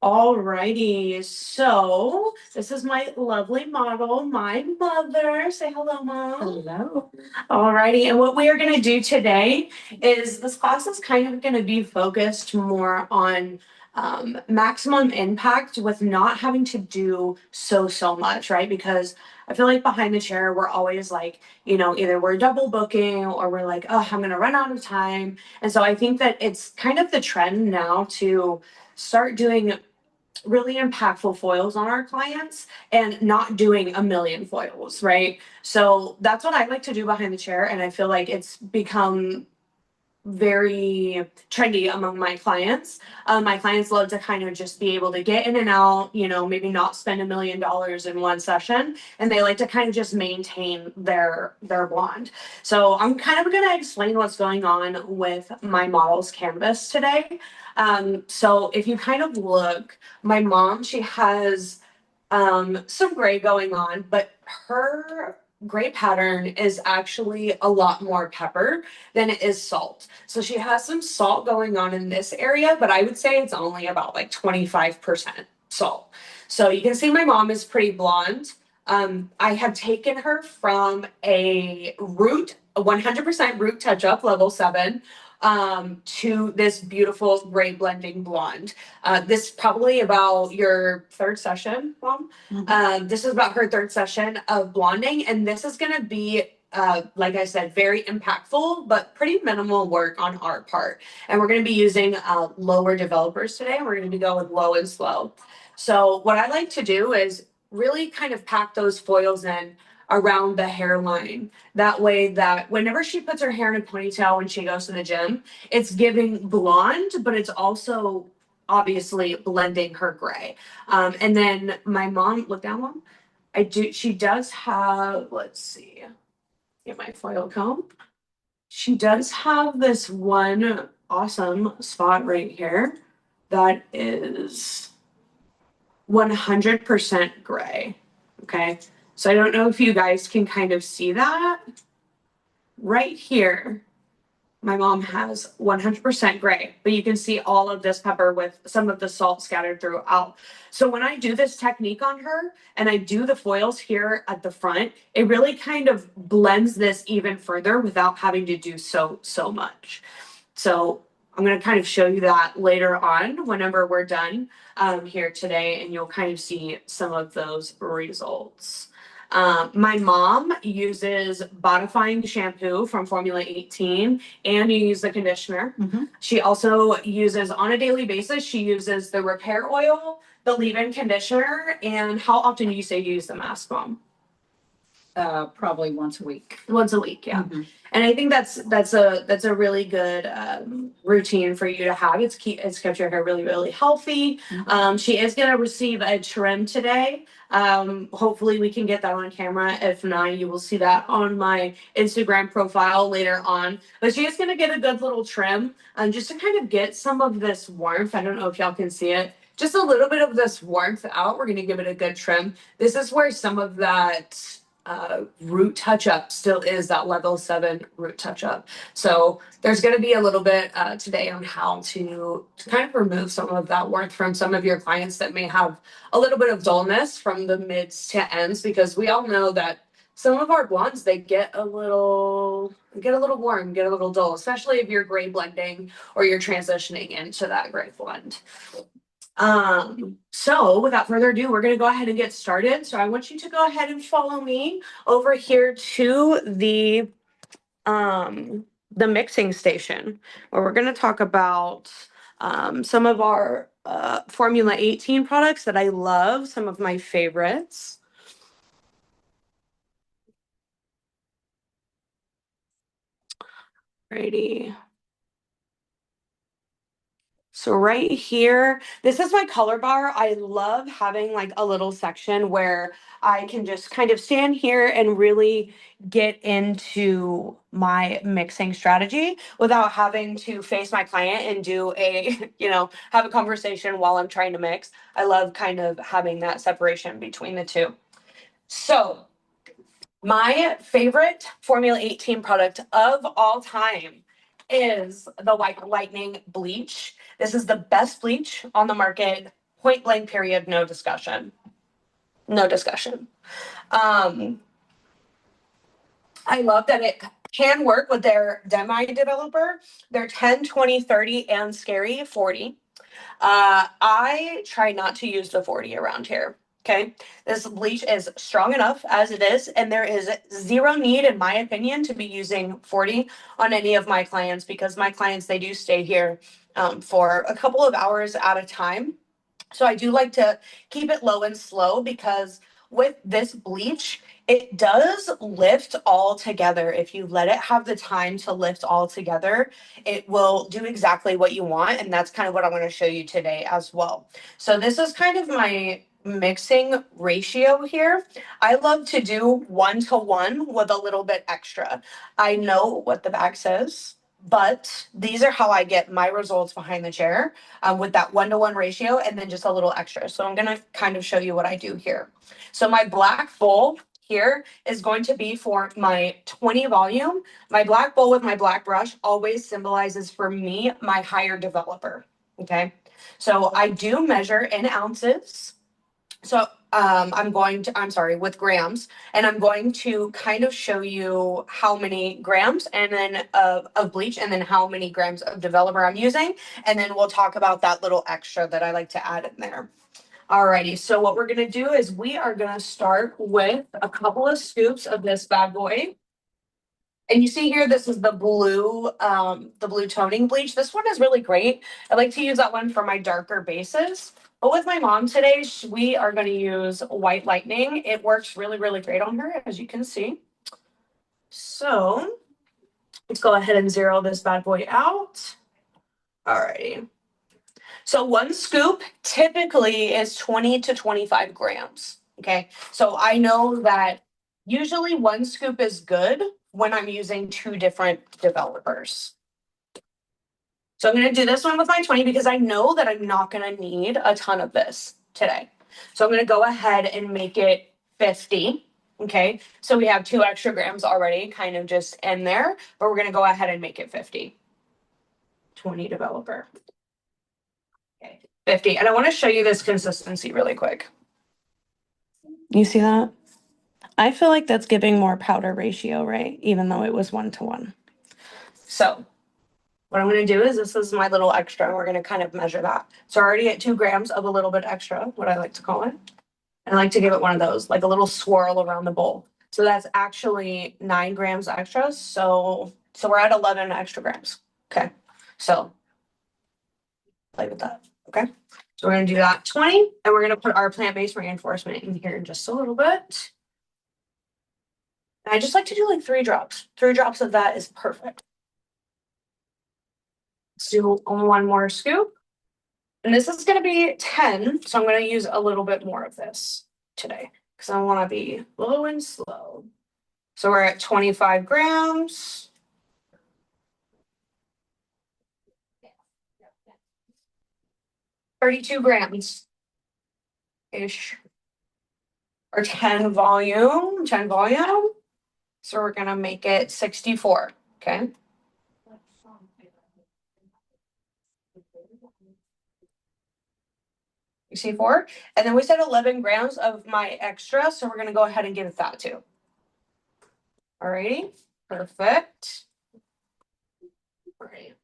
Alrighty, so this is my lovely model, my mother. Say hello, Mom. Hello. Alrighty, and what we are going to do today is this class is kind of going to be focused more on maximum impact with not having to do so much, right? Because I feel like behind the chair, we're always like, either we're double booking or we're like, oh, I'm going to run out of time. And so I think that it's kind of the trend now to start doing really impactful foils on our clients and not doing a million foils, right? So that's what I like to do behind the chair. And I feel like it's become very trendy among my clients. My clients love to kind of just be able to get in and out, maybe not spend $1 million in one session, and they like to kind of just maintain their blonde. So I'm kind of going to explain what's going on with my model's canvas today. So if you kind of look, my mom, she has some gray going on, but her gray pattern is actually a lot more pepper than it is salt. So she has some salt going on in this area, but I would say it's only about like 25% salt. So you can see my mom is pretty blonde. I have taken her from a 100% root touch up level 7 to this beautiful gray blending blonde. This is probably about your third session, Mom. This is about her third session of blonding, and this is going to be like I said, very impactful, but pretty minimal work on our part. And we're going to be using lower developers today. We're going to be going low and slow. So what I like to do is really kind of pack those foils in around the hairline. That way that whenever she puts her hair in a ponytail when she goes to the gym, it's giving blonde, but it's also obviously blending her gray. And then my mom, look down, Mom. She does have, let's see, get my foil comb. She does have this one awesome spot right here that is 100% gray. Okay. So I don't know if you guys can kind of see that. Right here, my mom has 100% gray, but you can see all of this pepper with some of the salt scattered throughout. So when I do this technique on her and I do the foils here at the front, it really kind of blends this even further without having to do so much. So I'm going to kind of show you that later on whenever we're done here today, and you'll kind of see some of those results. My mom uses bodifying shampoo from Formula 18, and you use the conditioner. She also uses, on a daily basis, she uses the repair oil, the leave-in conditioner, and how often do you say you use the mask, Mom? Probably once a week. Once a week, yeah. And I think that's a really good routine for you to have. It's kept your hair really healthy. She is gonna receive a trim today. Hopefully we can get that on camera. If not, you will see that on my Instagram profile later on. But she is gonna get a good little trim, just to kind of get some of this warmth. I don't know if y'all can see it. Just a little bit of this warmth out. We're gonna give it a good trim. This is where some of that root touch up still is that level 7 root touch up. So there's going to be a little bit today on how to kind of remove some of that warmth from some of your clients that may have a little bit of dullness from the mids to ends, because we all know that some of our blondes, they get a little warm, get a little dull, especially if you're gray blending or you're transitioning into that gray blend. So without further ado, we're going to go ahead and get started. So I want you to go ahead and follow me over here to the mixing station, where we're going to talk about some of our Formula 18 products that I love, some of my favorites. Alrighty. So right here, this is my color bar. I love having like a little section where I can just kind of stand here and really get into my mixing strategy without having to face my client and do a, have a conversation while I'm trying to mix. I love kind of having that separation between the two. So my favorite Formula 18 product of all time is the White Lightning bleach. This is the best bleach on the market, point blank period, no discussion. No discussion. I love that it can work with their demi developer, their 10, 20, 30, and scary 40. I try not to use the 40 around here. Okay. This bleach is strong enough as it is, and there is zero need, in my opinion, to be using 40 on any of my clients because my clients, they do stay here for a couple of hours at a time. So I do like to keep it low and slow because with this bleach, it does lift all together. If you let it have the time to lift all together, it will do exactly what you want. And that's kind of what I'm going to show you today as well. So this is kind of my mixing ratio here. I love to do 1-to-1 with a little bit extra. I know what the bag says, but these are how I get my results behind the chair with that 1-to-1 ratio and then just a little extra. So I'm going to kind of show you what I do here. So my black bowl here is going to be for my 20 volume. My black bowl with my black brush always symbolizes for me my higher developer. Okay. So I do measure in ounces. So I'm sorry, with grams, and I'm going to kind of show you how many grams and then of bleach and then how many grams of developer I'm using. And then we'll talk about that little extra that I like to add in there. Alrighty, so what we're gonna do is we are gonna start with a couple of scoops of this bad boy. And you see here, this is the blue toning bleach. This one is really great. I like to use that one for my darker bases. But with my mom today, we are going to use White Lightning. It works really, really great on her, as you can see. So let's go ahead and zero this bad boy out. Alrighty. So one scoop typically is 20 to 25 grams. Okay. So I know that usually one scoop is good when I'm using two different developers. So I'm going to do this one with my 20 because I know that I'm not going to need a ton of this today. So I'm going to go ahead and make it 50. Okay. So we have 2 extra grams already kind of just in there, but we're going to go ahead and make it 50. 20 developer. Okay. 50. And I want to show you this consistency really quick. You see that? I feel like that's giving more powder ratio, right? Even though it was 1-to-1. So what I'm going to do is this is my little extra. And we're going to kind of measure that. So already at 2 grams of a little bit extra, what I like to call it. And I like to give it one of those, like a little swirl around the bowl. So that's actually 9 grams extra. So we're at 11 extra grams. Okay. So play with that. Okay. So we're going to do that 20 and we're going to put our plant-based reinforcement in here in just a little bit. And I just like to do like 3 drops. 3 drops of that is perfect. Let's do one more scoop. And this is going to be 10. So I'm going to use a little bit more of this today because I want to be low and slow. So we're at 25 grams. $32 grams ish. Or 10 volume. So we're going to make it 64. Okay. You see 4? And then we said 11 grams of my extra. So we're going to go ahead and give it that too. Alrighty. Perfect. Alright.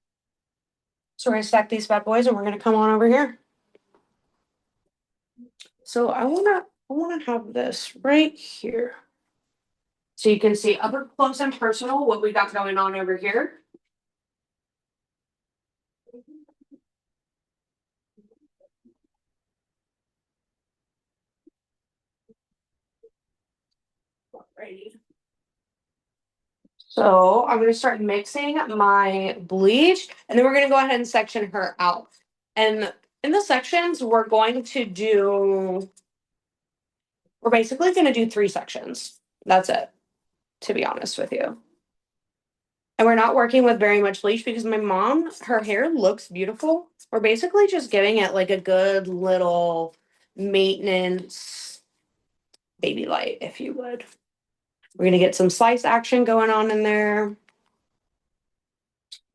So we're going to stack these bad boys and we're going to come on over here. So I want to have this right here. So you can see up close and personal what we got going on over here. Alrighty. So I'm going to start mixing my bleach and then we're going to go ahead and section her out. And in the sections, we're basically going to do 3 sections. That's it, to be honest with you. And we're not working with very much bleach because my mom, her hair looks beautiful. We're basically just giving it like a good little maintenance baby light, if you would. We're going to get some slice action going on in there.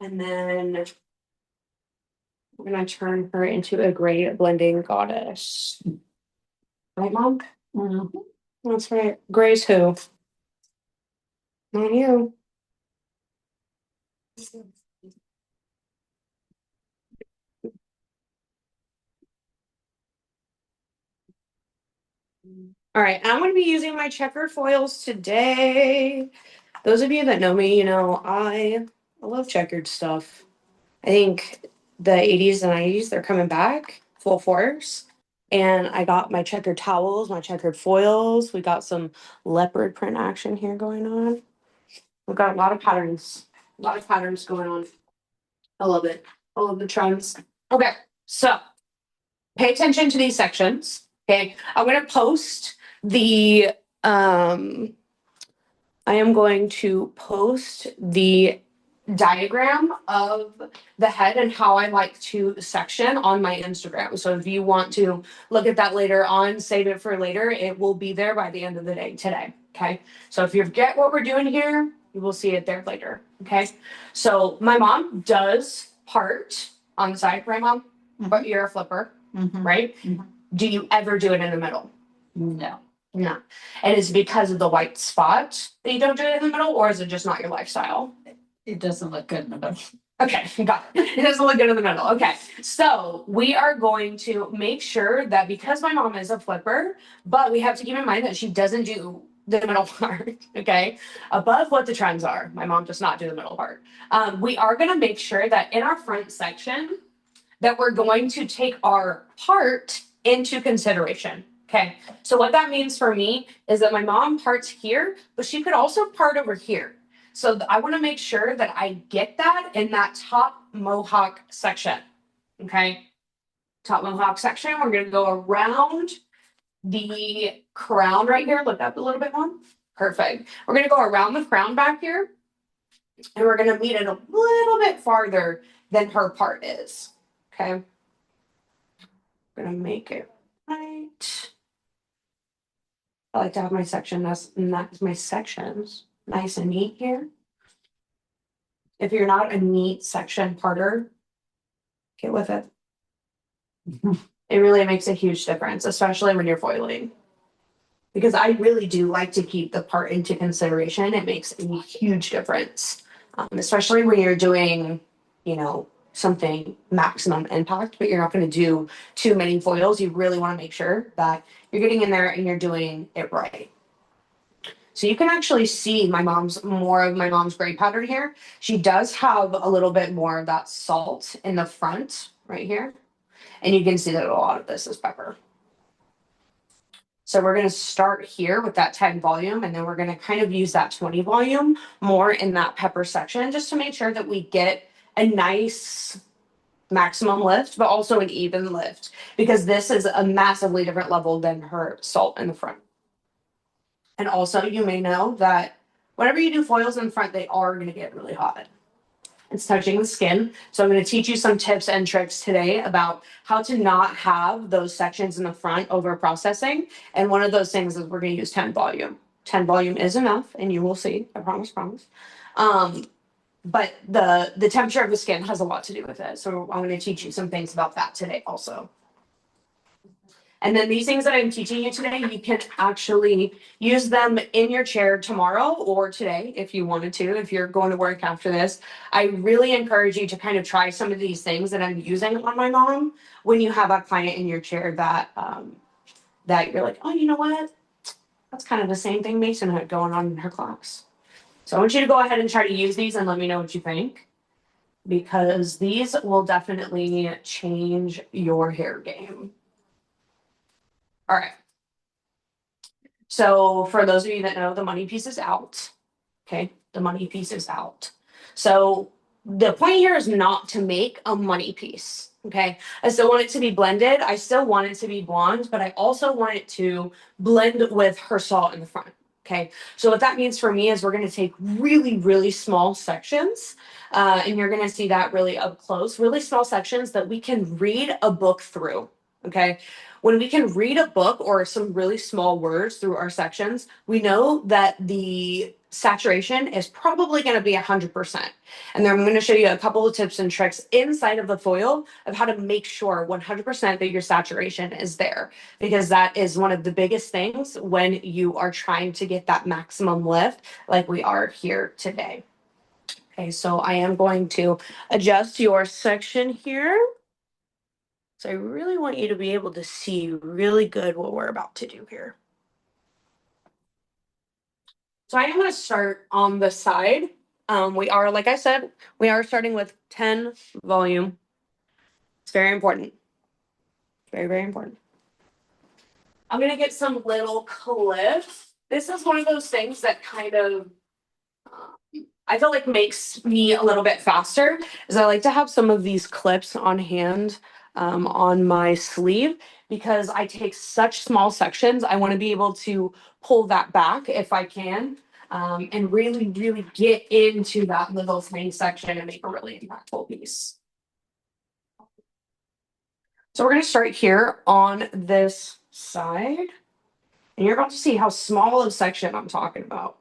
And then We're gonna turn her into a great blending goddess. Right, Mom? Mhm. That's right. Gray's who? Not you. All right, I'm going to be using my checkered foils today. Those of you that know me, I love checkered stuff. I think the 80s and 90s, they're coming back full force. And I got my checkered towels, my checkered foils. We got some leopard print action here going on. We've got a lot of patterns going on. I love it. I love the trends. Okay, so pay attention to these sections. Okay, I'm going to post the I am going to post the diagram of the head and how I like to section on my Instagram. So if you want to look at that later on, save it for later, it will be there by the end of the day today. Okay. So if you forget what we're doing here, you will see it there later. Okay. So my mom does part on the side, right, Mom? But you're a flipper, right? Do you ever do it in the middle? No, No. And is it because of the white spot that you don't do it in the middle, or is it just not your lifestyle? it doesn't look good in the middle. Okay, got it. It doesn't look good in the middle. Okay, so we are going to make sure that because my mom is a flipper, but we have to keep in mind that she doesn't do the middle part. Okay, above what the trends are, my mom does not do the middle part. We are going to make sure that in our front section that we're going to take our part into consideration. Okay, so what that means for me is that my mom parts here, but she could also part over here. So I want to make sure that I get that in that top mohawk section. Okay, top mohawk section. We're going to go around the crown right here. Look up a little bit more. Perfect. We're going to go around the crown back here, and we're going to meet it a little bit farther than her part is. Okay. Gonna make it right. I like to have my my sections nice and neat here. If you're not a neat section parter, get with it. It really makes a huge difference, especially when you're foiling. Because I really do like to keep the part into consideration. It makes a huge difference, especially when you're doing, something maximum impact, but you're not going to do too many foils. You really want to make sure that you're getting in there and you're doing it right. So you can actually see more of my mom's gray pattern here. She does have a little bit more of that salt in the front right here. And you can see that a lot of this is pepper. So we're going to start here with that 10 volume, and then we're going to kind of use that 20 volume more in that pepper section just to make sure that we get a nice maximum lift, but also an even lift, because this is a massively different level than her salt in the front. And also, you may know that whenever you do foils in the front, they are going to get really hot. It's touching the skin. So I'm going to teach you some tips and tricks today about how to not have those sections in the front over processing. And one of those things is we're going to use 10 volume. 10 volume is enough, and you will see. I promise. But the temperature of the skin has a lot to do with it. So I'm going to teach you some things about that today also. And then these things that I'm teaching you today, you can actually use them in your chair tomorrow or today if you wanted to, if you're going to work after this. I really encourage you to kind of try some of these things that I'm using on my mom when you have a client in your chair that you're like, oh, you know what? That's kind of the same thing Mason had going on in her class. So I want you to go ahead and try to use these and let me know what you think, because these will definitely change your hair game. All right. So for those of you that know, the money piece is out. Okay, the money piece is out. So the point here is not to make a money piece. Okay, I still want it to be blended. I still want it to be blonde, but I also want it to blend with her salt in the front. Okay, so what that means for me is we're going to take really, really small sections, and you're going to see that really up close, really small sections that we can read a book through. Okay, when we can read a book or some really small words through our sections, we know that the saturation is probably going to be 100%. And then I'm going to show you a couple of tips and tricks inside of the foil of how to make sure 100% that your saturation is there, because that is one of the biggest things when you are trying to get that maximum lift like we are here today. Okay, so I am going to adjust your section here. So I really want you to be able to see really good what we're about to do here. So I am going to start on the side. We are, like I said, we are starting with 10 volume. It's very important. Very, very important. I'm going to get some little clips. This is one of those things that kind of, I feel like makes me a little bit faster, is I like to have some of these clips on hand on my sleeve because I take such small sections. I want to be able to pull that back if I can and really, really get into that little tiny section and make a really impactful piece. So we're going to start here on this side, and you're about to see how small of a section I'm talking about.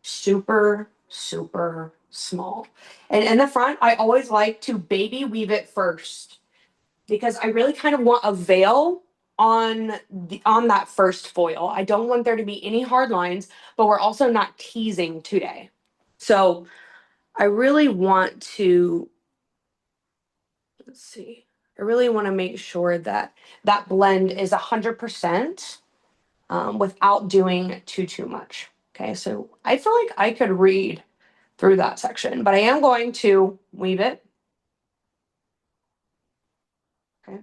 Super, super small. And in the front, I always like to baby weave it first because I really kind of want a veil on that first foil. I don't want there to be any hard lines, but we're also not teasing today. So I really want to, let's see, I really want to make sure that that blend is 100% without doing too much. Okay, so I feel like I could read through that section, but I am going to weave it. Okay.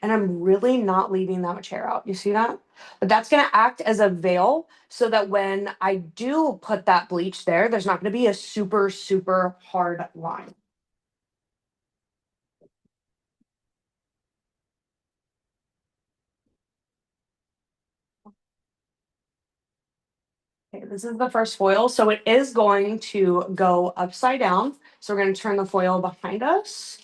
And I'm really not leaving that much hair out. You see that? But that's going to act as a veil so that when I do put that bleach there, there's not going to be a super, super hard line. Okay, this is the first foil. So it is going to go upside down. So we're going to turn the foil behind us.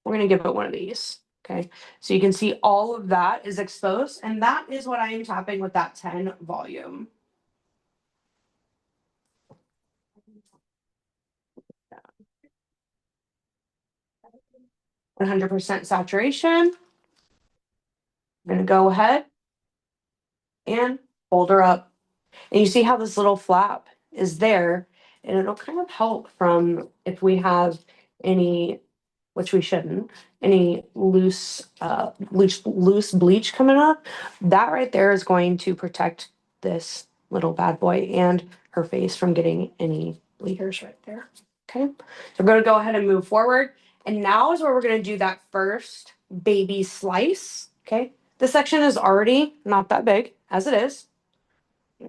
We're going to give it one of these. Okay, so you can see all of that is exposed, and that is what I am tapping with that 10 volume. 100% saturation. I'm going to go ahead and fold her up. And you see how this little flap is there, and it'll kind of help from if we have any, which we shouldn't, any loose bleach coming up. That right there is going to protect this little bad boy and her face from getting any bleeders right there. Okay, so we're going to go ahead and move forward. And now is where we're going to do that first baby slice. Okay, this section is already not that big as it is.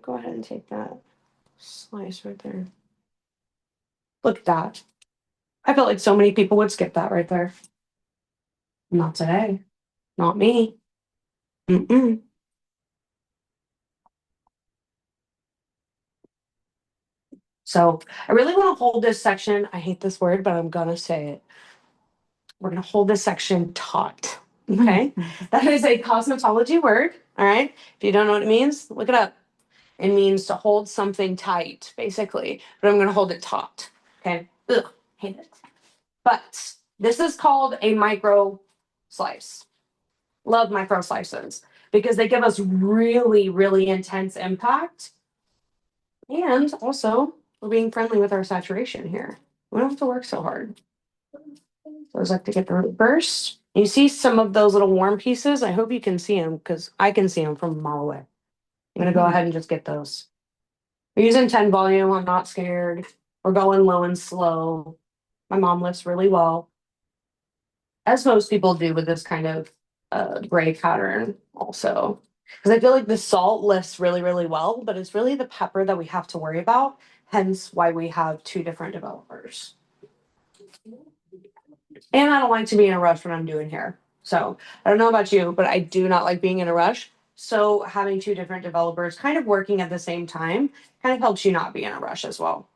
Go ahead and take that slice right there. Look at that. I felt like so many people would skip that right there. Not today. Not me. Mm-mm. So I really want to hold this section. I hate this word, but I'm going to say it. We're going to hold this section taut. Okay. That is a cosmetology word. All right. If you don't know what it means, look it up. It means to hold something tight, basically. But I'm going to hold it taut. Okay. Ugh, hate it. But this is called a micro slice. Love micro slices because they give us really, really intense impact. And also, we're being friendly with our saturation here. We don't have to work so hard. So I just like to get the root first. You see some of those little warm pieces? I hope you can see them because I can see them from a mile away. I'm going to go ahead and just get those. We're using 10 volume. I'm not scared. We're going low and slow. My mom lifts really well, as most people do with this kind of gray pattern also. Because I feel like the salt lifts really, really well, but it's really the pepper that we have to worry about, hence why we have two different developers. And I don't like to be in a rush when I'm doing hair. So I don't know about you, but I do not like being in a rush. So having two different developers kind of working at the same time kind of helps you not be in a rush as well.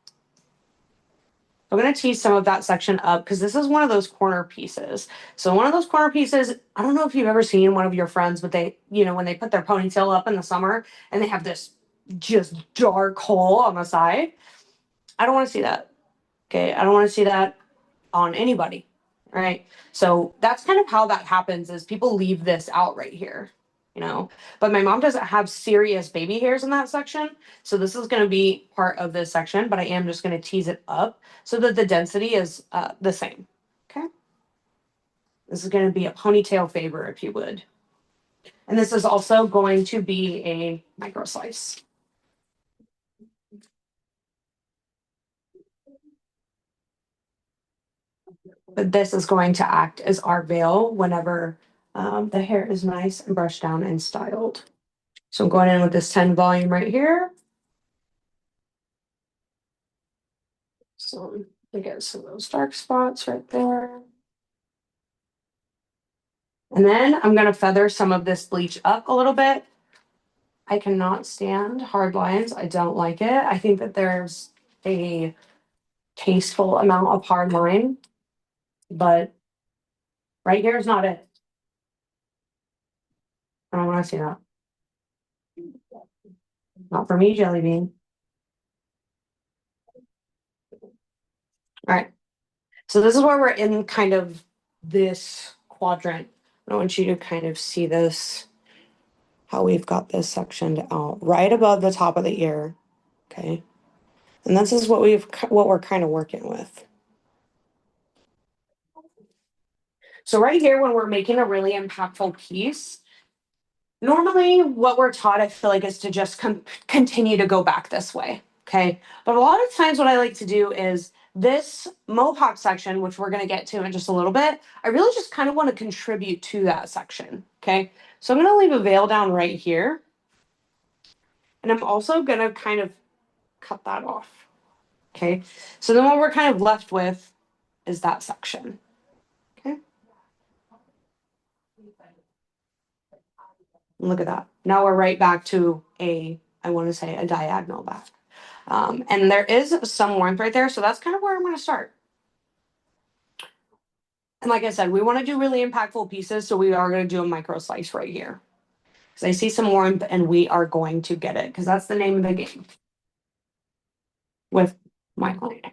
I'm going to tease some of that section up because this is one of those corner pieces. So one of those corner pieces, I don't know if you've ever seen one of your friends, but they, when they put their ponytail up in the summer and they have this just dark hole on the side. I don't want to see that. Okay. I don't want to see that on anybody. Right. So that's kind of how that happens is people leave this out right here, but my mom doesn't have serious baby hairs in that section. So this is going to be part of this section, but I am just going to tease it up so that the density is the same. Okay. This is going to be a ponytail favor, if you would. And this is also going to be a micro slice. But this is going to act as our veil whenever the hair is nice and brushed down and styled. So I'm going in with this 10 volume right here. So I get some of those dark spots right there. And then I'm going to feather some of this bleach up a little bit. I cannot stand hard lines. I don't like it. I think that there's a tasteful amount of hard line, but right here is not it. I don't want to see that. Not for me, Jelly Bean. All right. So this is where we're in kind of this quadrant. I want you to kind of see this, how we've got this sectioned out right above the top of the ear. Okay. And this is what we're kind of working with. So right here, when we're making a really impactful piece, normally what we're taught, I feel like, is to just continue to go back this way. Okay. But a lot of times what I like to do is this mohawk section, which we're going to get to in just a little bit, I really just kind of want to contribute to that section. Okay. So I'm going to leave a veil down right here. And I'm also going to kind of cut that off. Okay. So then what we're kind of left with is that section. Okay. Look at that. Now we're right back to I want to say a diagonal back. And there is some warmth right there. So that's kind of where I'm going to start. And like I said, we want to do really impactful pieces. So we are going to do a micro slice right here. Because I see some warmth and we are going to get it. Because that's the name of the game with my client.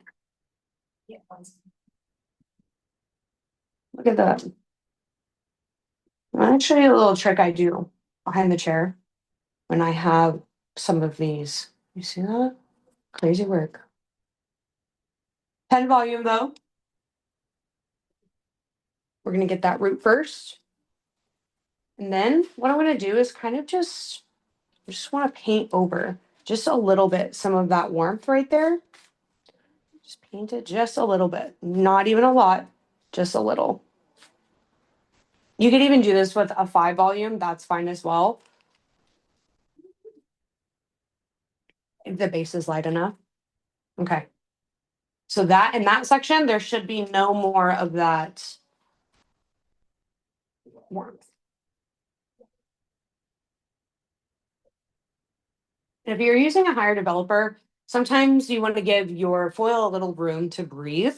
Look at that. I'll show you a little trick I do behind the chair when I have some of these. You see that? Crazy work. 10 volume though. We're going to get that root first. And then what I'm going to do is kind of just want to paint over just a little bit some of that warmth right there. Just paint it just a little bit, not even a lot, just a little. You could even do this with a 5 volume. That's fine as well. If the base is light enough. Okay. So that in that section, there should be no more of that warmth. And if you're using a higher developer, sometimes you want to give your foil a little room to breathe.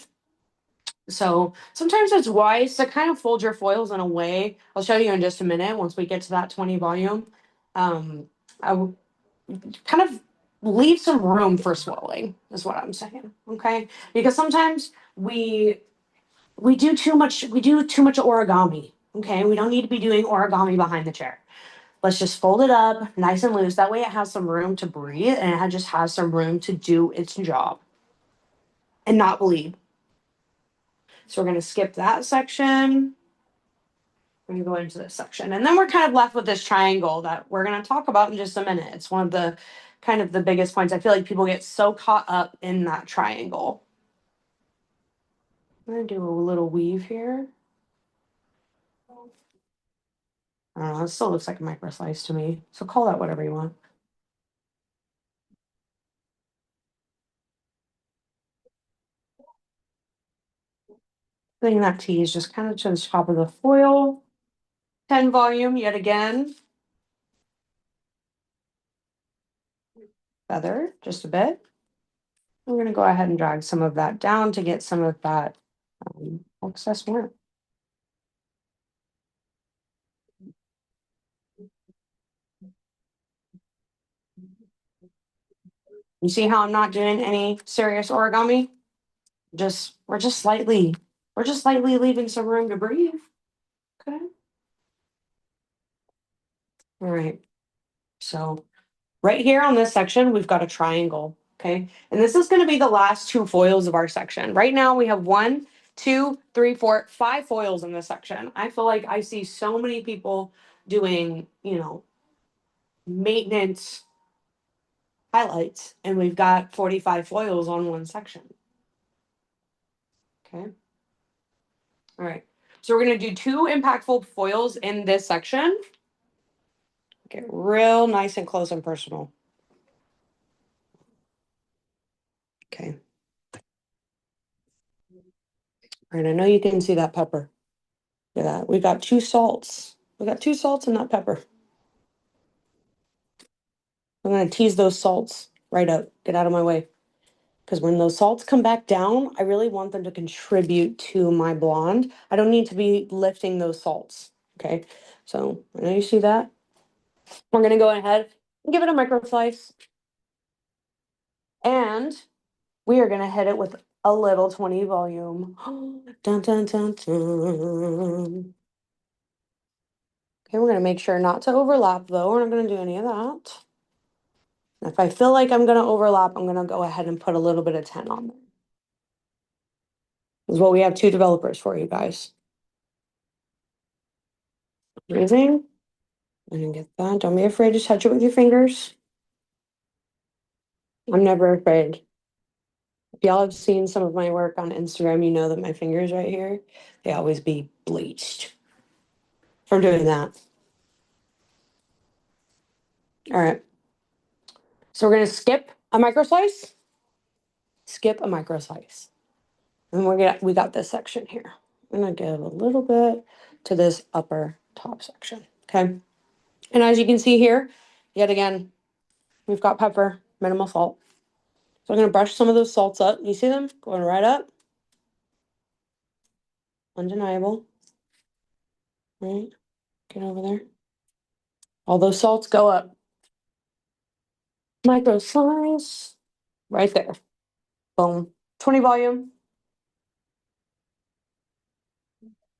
So sometimes it's wise to kind of fold your foils in a way. I'll show you in just a minute once we get to that 20 volume. I will kind of leave some room for swelling is what I'm saying. Okay. Because sometimes we do too much origami. Okay. We don't need to be doing origami behind the chair. Let's just fold it up nice and loose. That way it has some room to breathe and it just has some room to do its job and not bleed. So we're going to skip that section. We're going to go into this section. And then we're kind of left with this triangle that we're going to talk about in just a minute. It's one of the kind of the biggest points. I feel like people get so caught up in that triangle. I'm going to do a little weave here. I don't know. It still looks like a micro slice to me. So call that whatever you want. Putting that tease just kind of to the top of the foil. 10 volume yet again. Feather just a bit. We're gonna go ahead and drag some of that down to get some of that excess warmth. You see how I'm not doing any serious origami? We're just slightly leaving some room to breathe. Okay. All right. So right here on this section, we've got a triangle. Okay. And this is going to be the last two foils of our section. Right now we have 1, 2, 3, 4, 5 foils in this section. I feel like I see so many people doing, maintenance highlights, and we've got 45 foils on one section. Okay. All right. So we're going to do 2 impactful foils in this section. Get real nice and close and personal. Okay. All right. I know you can see that pepper. Look at that. We got 2 salts. We got 2 salts in that pepper. I'm going to tease those salts right out. Get out of my way. Because when those salts come back down, I really want them to contribute to my blonde. I don't need to be lifting those salts. Okay. So I know you see that. We're going to go ahead and give it a micro slice. And we are going to hit it with a little 20 volume. Dun, dun, dun, dun. Okay, we're going to make sure not to overlap though. We're not going to do any of that. If I feel like I'm going to overlap, I'm going to go ahead and put a little bit of 10 on there. This is what we have 2 developers for, you guys. Amazing. And get that. Don't be afraid to touch it with your fingers. I'm never afraid. If y'all have seen some of my work on Instagram, you know that my fingers right here, they always be bleached from doing that. All right. So we're going to skip a micro slice. Skip a micro slice. And we got this section here. I'm going to give a little bit to this upper top section. Okay. And as you can see here, yet again, we've got pepper, minimal salt. So I'm going to brush some of those salts up. You see them going right up? Undeniable. Right? Get over there. All those salts go up. Micro slice. Right there. Boom. 20 volume.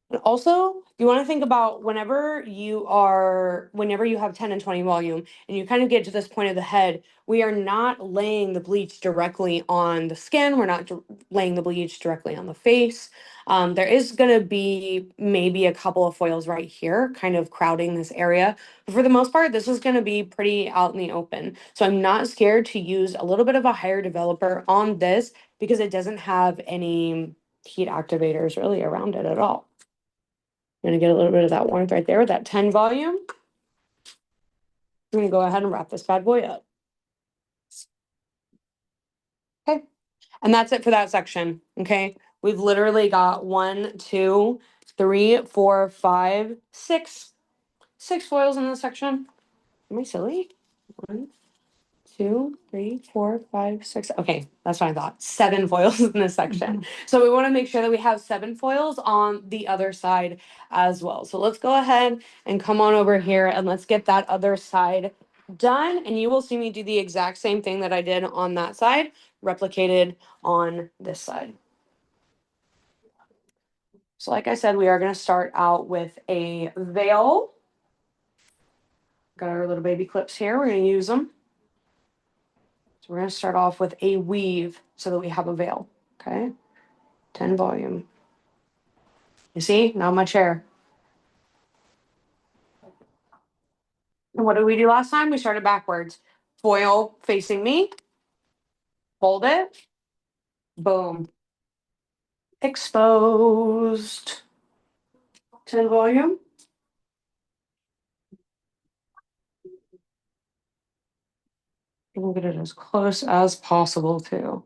And also, you want to think about whenever you have 10 and 20 volume and you kind of get to this point of the head, we are not laying the bleach directly on the skin. We're not laying the bleach directly on the face. There is going to be maybe a couple of foils right here kind of crowding this area. But for the most part, this is going to be pretty out in the open. So I'm not scared to use a little bit of a higher developer on this because it doesn't have any heat activators really around it at all. I'm going to get a little bit of that warmth right there with that 10 volume. I'm going to go ahead and wrap this bad boy up. Okay. And that's it for that section. Okay. We've literally got 1, 2, 3, 4, 5, 6 foils in this section. Am I silly? 1, 2, 3, 4, 5, 6. Okay, that's what I thought. 7 foils in this section. So we want to make sure that we have 7 foils on the other side as well. So let's go ahead and come on over here and let's get that other side done. And you will see me do the exact same thing that I did on that side, replicated on this side. So like I said, we are going to start out with a veil. Got our little baby clips here. We're going to use them. So we're going to start off with a weave so that we have a veil. Okay. 10 volume. You see? Not much hair. And what did we do last time? We started backwards. Foil facing me. Hold it. Boom. Exposed. 10 volume. And we'll get it as close as possible too.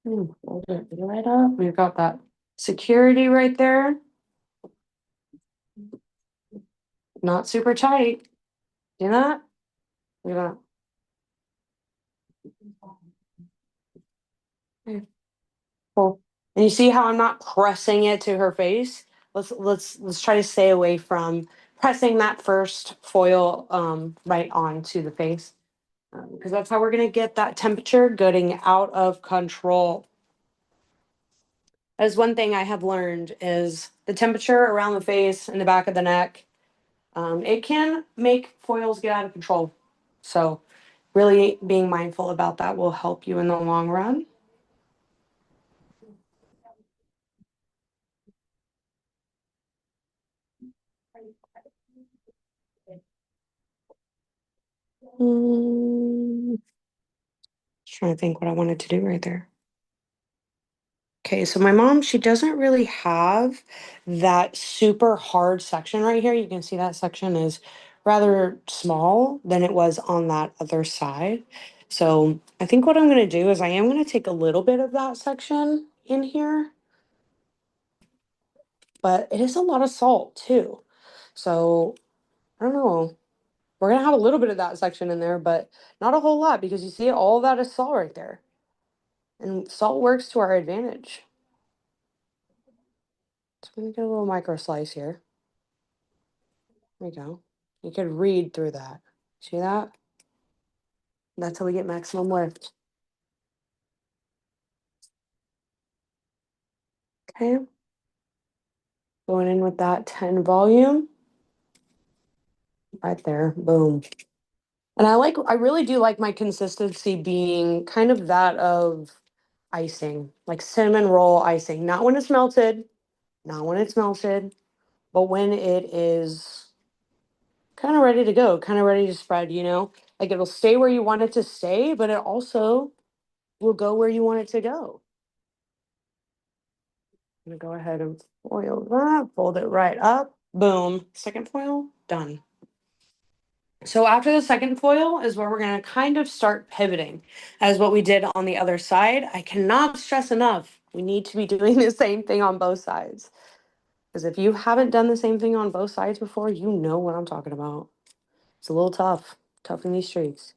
Hold it right up. We've got that security right there. Not super tight. See that? Look at that. Cool. And you see how I'm not pressing it to her face? Let's try to stay away from pressing that first foil right onto the face. Because that's how we're gonna get that temperature getting out of control. As one thing I have learned is the temperature around the face and the back of the neck. It can make foils get out of control. So really being mindful about that will help you in the long run. Mm, just trying to think what I wanted to do right there. Okay, so my mom, she doesn't really have that super hard section right here. You can see that section is rather small than it was on that other side. So I think what I'm going to do is I am going to take a little bit of that section in here, but it is a lot of salt too. So I don't know. We're going to have a little bit of that section in there, but not a whole lot because you see all that is salt right there. And salt works to our advantage. So I'm going to get a little micro slice here. There we go. You could read through that. See that? That's how we get maximum lift. Okay. Going in with that 10 volume. Right there. Boom. And I really do like my consistency being kind of that of icing, like cinnamon roll icing. Not when it's melted, not when it's melted, but when it is kind of ready to go, kind of ready to spread, you know? Like it'll stay where you want it to stay, but it also will go where you want it to go. I'm gonna go ahead and foil that, fold it right up. Boom. Second foil, done. So after the second foil is where we're gonna kind of start pivoting as what we did on the other side. I cannot stress enough, we need to be doing the same thing on both sides. Because if you haven't done the same thing on both sides before, you know what I'm talking about. It's a little tough in these streets.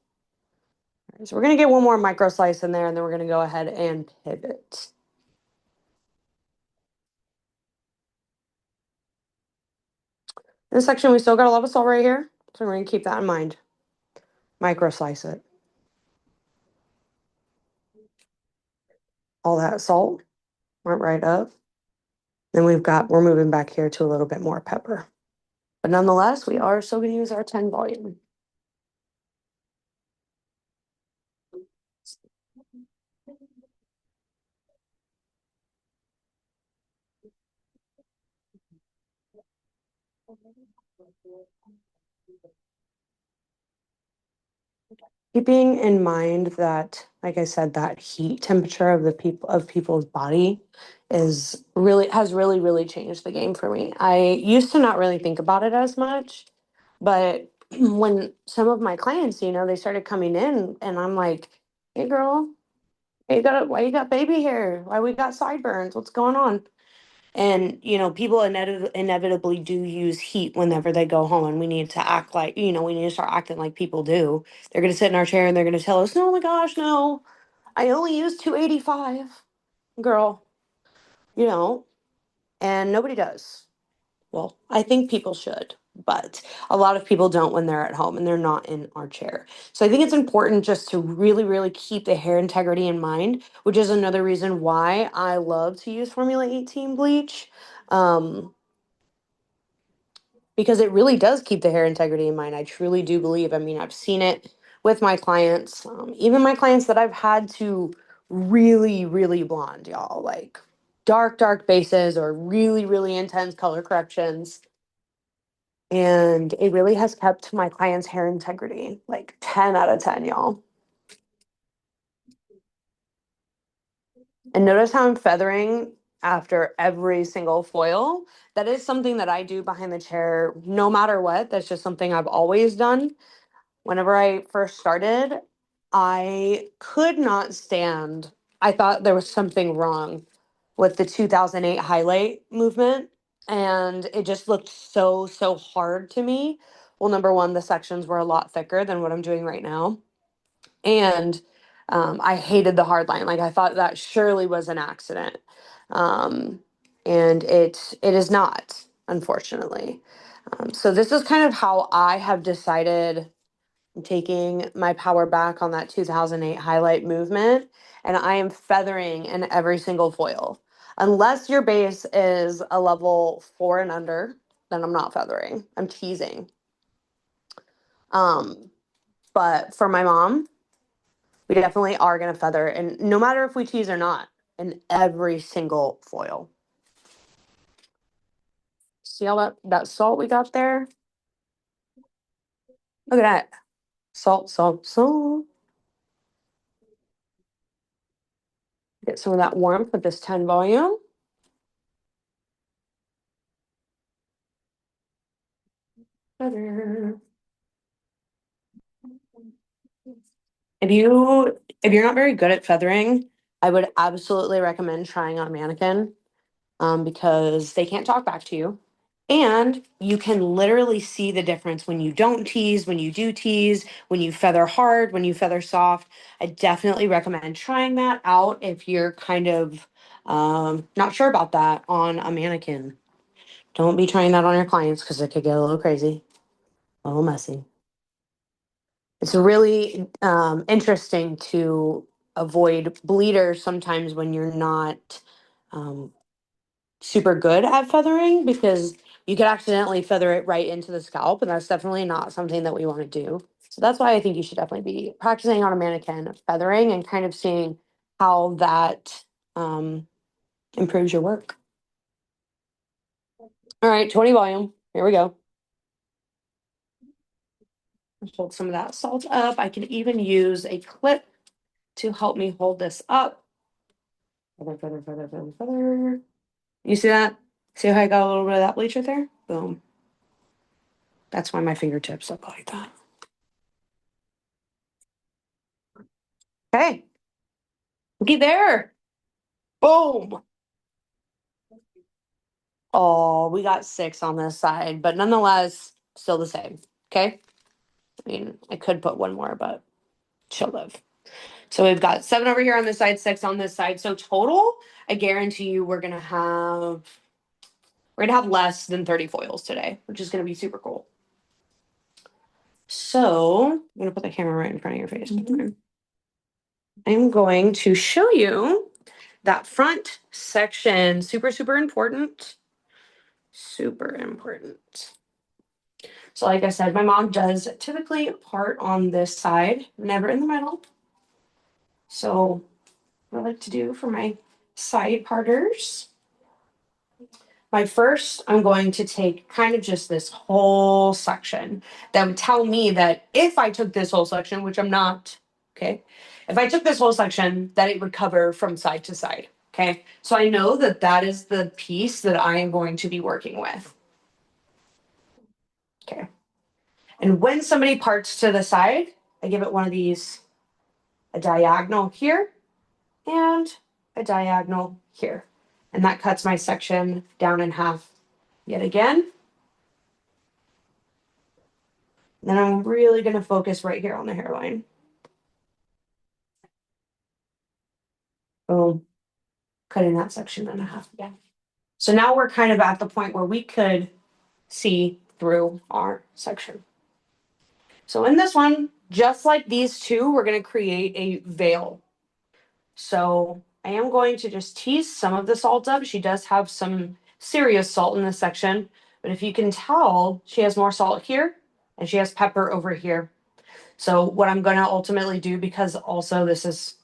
All right, so we're gonna get one more micro slice in there and then we're gonna go ahead and pivot. In this section, we still got a lot of salt right here. So we're gonna keep that in mind. Micro slice it. All that salt went right up. Then we're moving back here to a little bit more pepper. But nonetheless, we are still gonna use our 10 volume. Keeping in mind that, like I said, that heat temperature of people's body has really changed the game for me. I used to not really think about it as much, but when some of my clients, they started coming in and I'm like, hey girl, why you got baby hair? Why we got sideburns? What's going on? And, people inevitably do use heat whenever they go home, and we need to act like, we need to start acting like people do. They're going to sit in our chair and they're going to tell us, no, oh my gosh, no, I only use 285, girl, you know, and nobody does. Well, I think people should, but a lot of people don't when they're at home and they're not in our chair. So I think it's important just to really keep the hair integrity in mind, which is another reason why I love to use Formula 18 bleach. Um, because it really does keep the hair integrity in mind. I truly do believe. I mean, I've seen it with my clients, even my clients that I've had to really blonde, y'all, like dark bases or really intense color corrections. And it really has kept my clients' hair integrity like 10 out of 10, y'all. And notice how I'm feathering after every single foil. That is something that I do behind the chair no matter what. That's just something I've always done. Whenever I first started, I could not stand. I thought there was something wrong with the 2008 highlight movement, and it just looked so hard to me. well, number one, the sections were a lot thicker than what I'm doing right now. And I hated the hard line. Like I thought that surely was an accident. Um, and it is not, unfortunately. So this is kind of how I have decided I'm taking my power back on that 2008 highlight movement, and I am feathering in every single foil. Unless your base is a level 4 and under, then I'm not feathering. I'm teasing. Um, but for my mom, we definitely are going to feather, and no matter if we tease or not, in every single foil. See all that salt we got there? Look at that. Salt, salt, salt. Get some of that warmth with this 10 volume. Feather. If you're not very good at feathering, I would absolutely recommend trying on a mannequin, because they can't talk back to you. And you can literally see the difference when you don't tease, when you do tease, when you feather hard, when you feather soft. I definitely recommend trying that out if you're kind of not sure about that on a mannequin. Don't be trying that on your clients because it could get a little crazy, a little messy. It's really interesting to avoid bleeders sometimes when you're not um, super good at feathering, because you could accidentally feather it right into the scalp, and that's definitely not something that we want to do. So that's why I think you should definitely be practicing on a mannequin feathering and kind of seeing how that um, improves your work. All right, 20 volume. Here we go. Hold some of that salt up. I can even use a clip to help me hold this up. Feather, feather, feather, feather, feather. You see that? See how I got a little bit of that bleach right there? Boom. That's why my fingertips look like that. Okay. Looky there. Boom. Oh, we got 6 on this side, but nonetheless, still the same. Okay. I mean, I could put one more, but she'll live. So we've got 7 over here on this side, 6 on this side. So total, I guarantee you we're gonna have less than 30 foils today, which is gonna be super cool. So I'm gonna put the camera right in front of your face. I'm going to show you that front section. Super, super important. Super important. So like I said, my mom does typically part on this side, never in the middle. So what I like to do for my side parters, I'm going to take kind of just this whole section that would tell me that if I took this whole section, which I'm not, okay, if I took this whole section, that it would cover from side to side, okay? So I know that that is the piece that I am going to be working with, okay? And when somebody parts to the side, I give it one of these, a diagonal here and a diagonal here. And that cuts my section down in half yet again. Then I'm really going to focus right here on the hairline. Boom. Cutting that section in half again. So now we're kind of at the point where we could see through our section. So in this one, just like these two, we're going to create a veil. So I am going to just tease some of the salt up. She does have some serious salt in this section, but if you can tell, she has more salt here and she has pepper over here. So what I'm going to ultimately do, because also this is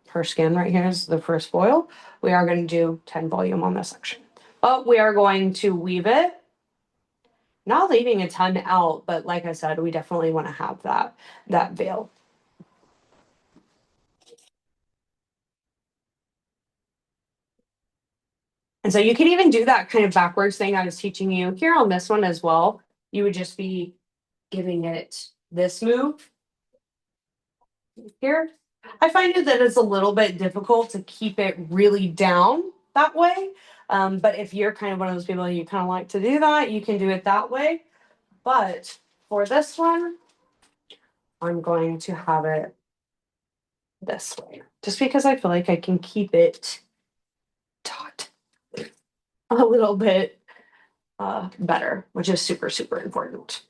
her skin right here is the first foil, we are going to do 10 volume on this section. But we are going to weave it, not leaving a ton out, but like I said, we definitely want to have that veil. And so you can even do that kind of backwards thing I was teaching you here on this one as well. You would just be giving it this move here. I find it that it's a little bit difficult to keep it really down that way. But if you're kind of one of those people you kind of like to do that, you can do it that way. But for this one, I'm going to have it this way, just because I feel like I can keep it taut a little bit better, which is super, super important.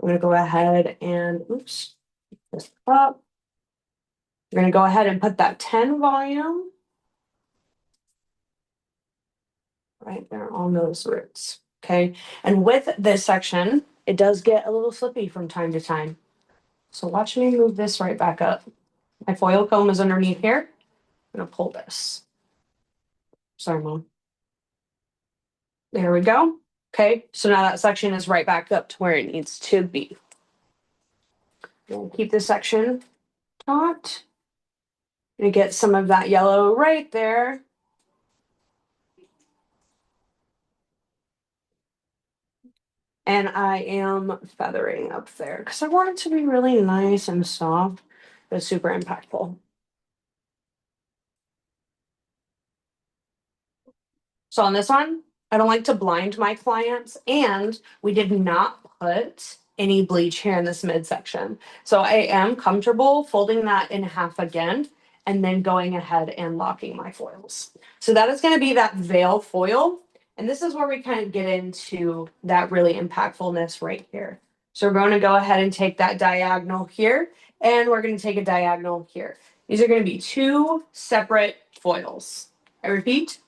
I'm gonna go ahead and, oops, this up. We're gonna go ahead and put that 10 volume right there on those roots, okay? And with this section, it does get a little slippy from time to time. So watch me move this right back up. My foil comb is underneath here. I'm gonna pull this. Sorry, Mom. There we go. Okay, so now that section is right back up to where it needs to be. We'll keep this section taut. Gonna get some of that yellow right there. And I am feathering up there because I want it to be really nice and soft, but super impactful. So on this one, I don't like to blind my clients, and we did not put any bleach here in this midsection. So I am comfortable folding that in half again and then going ahead and locking my foils. So that is going to be that veil foil. And this is where we kind of get into that really impactfulness right here. So we're going to go ahead and take that diagonal here, and we're going to take a diagonal here. These are going to be two separate foils. I repeat,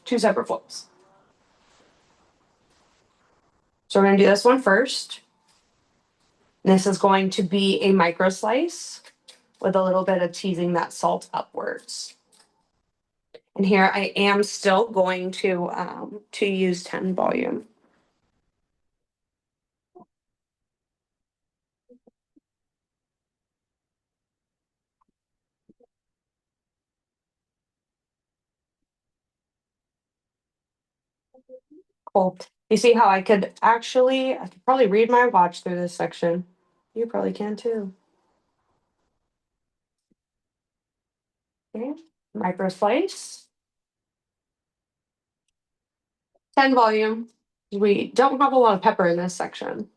two separate foils. So we're going to do this one first. This is going to be a micro slice with a little bit of teasing that salt upwards. And here I am still going to use 10 volume. Cool. You see how I could probably read my watch through this section. You probably can too. Okay, micro slice. 10 volume. We don't have a lot of pepper in this section.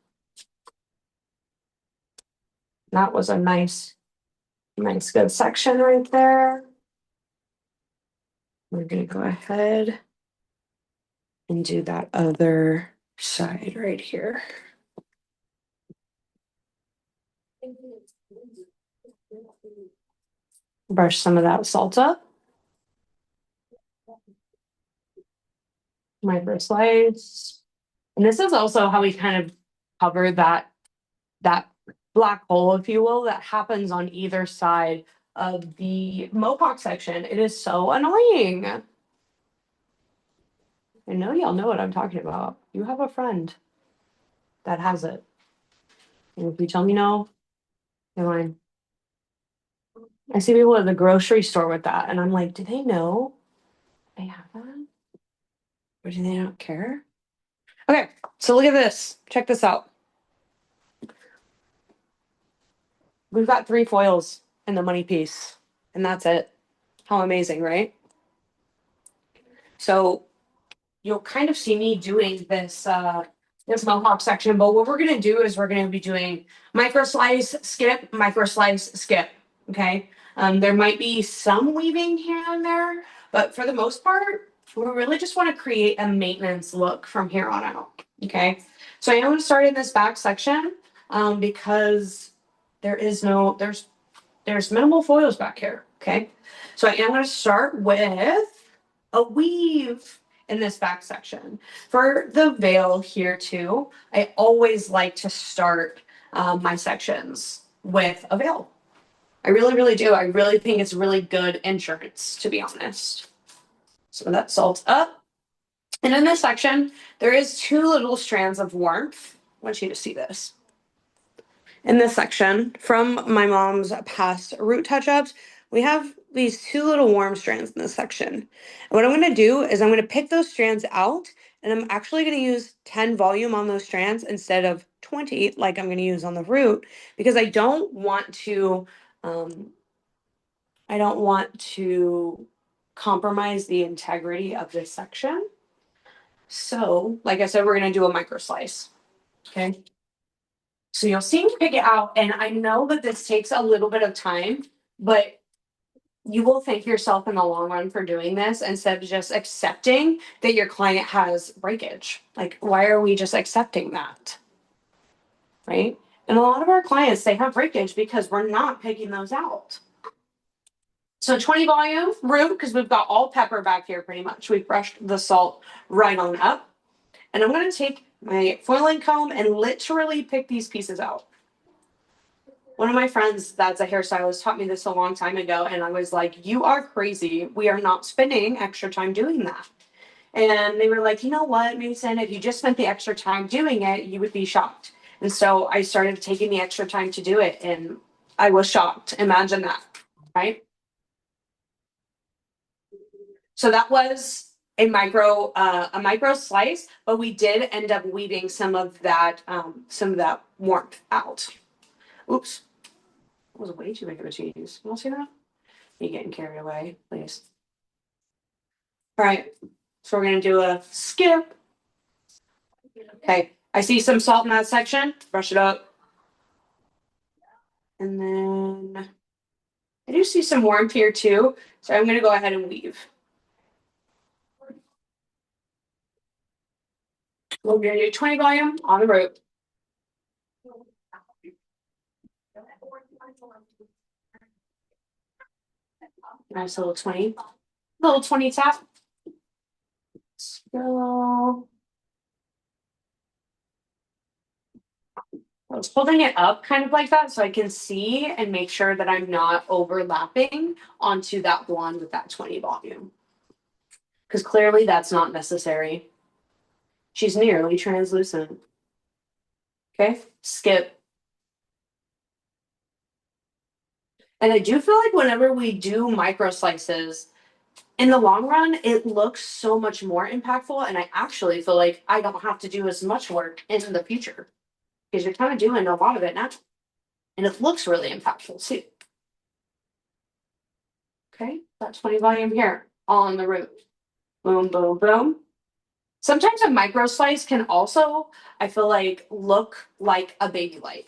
That was a nice good section right there. We're gonna go ahead and do that other side right here. Brush some of that salt up. Micro slice. And this is also how we kind of cover that black hole, if you will, that happens on either side of the mohawk section. It is so annoying. I know y'all know what I'm talking about. You have a friend that has it. And if you tell me no, you're lying. I see people at the grocery store with that, and I'm like, do they know they have that? Or do they not care? Okay, so look at this. Check this out. We've got 3 foils in the money piece, and that's it. How amazing, right? So you'll kind of see me doing this mohawk section, but what we're gonna do is we're gonna be doing micro slice, skip, micro slice, skip. Okay. There might be some weaving here and there, but for the most part, we really just want to create a maintenance look from here on out. Okay. So I am going to start in this back section because there's minimal foils back here. Okay. So I am going to start with a weave in this back section. For the veil here too, I always like to start my sections with a veil. I really, really do. I really think it's really good insurance, to be honest. So that salt up. And in this section, there is 2 little strands of warmth. I want you to see this. In this section, from my mom's past root touch-ups, we have these 2 little warm strands in this section. And what I'm going to do is I'm going to pick those strands out, and I'm actually going to use 10 volume on those strands instead of 20 like I'm going to use on the root, because I don't want to compromise the integrity of this section. So, like I said, we're gonna do a micro slice. Okay. So you'll see me pick it out, and I know that this takes a little bit of time, but you will thank yourself in the long run for doing this instead of just accepting that your client has breakage. Like, why are we just accepting that? Right? And a lot of our clients, they have breakage because we're not picking those out. So 20 volume root, because we've got all pepper back here pretty much. We've brushed the salt right on up. And I'm going to take my foiling comb and literally pick these pieces out. One of my friends that's a hairstylist taught me this a long time ago, and I was like, you are crazy. We are not spending extra time doing that. And they were like, you know what, Mason, if you just spent the extra time doing it, you would be shocked. And so I started taking the extra time to do it, and I was shocked. Imagine that, right? So that was a micro slice, but we did end up weeding some of that warmth out. Oops, that was way too big of a cheese. You want to see that? You getting carried away, please. All right, so we're gonna do a skip. Okay, I see some salt in that section. Brush it up, and then I do see some warmth here too. So I'm gonna go ahead and weave. We're gonna do 20 volume on the root. Nice little 20 tap. So I was holding it up kind of like that so I can see and make sure that I'm not overlapping onto that blonde with that 20 volume. Because clearly that's not necessary. She's nearly translucent. Okay, skip. And I do feel like whenever we do micro slices, in the long run, it looks so much more impactful. And I actually feel like I don't have to do as much work in the future because you're kind of doing a lot of it now. And it looks really impactful too. Okay, that 20 volume here, all in the root. Boom, boom, boom. Sometimes a micro slice can also, I feel like, look like a baby light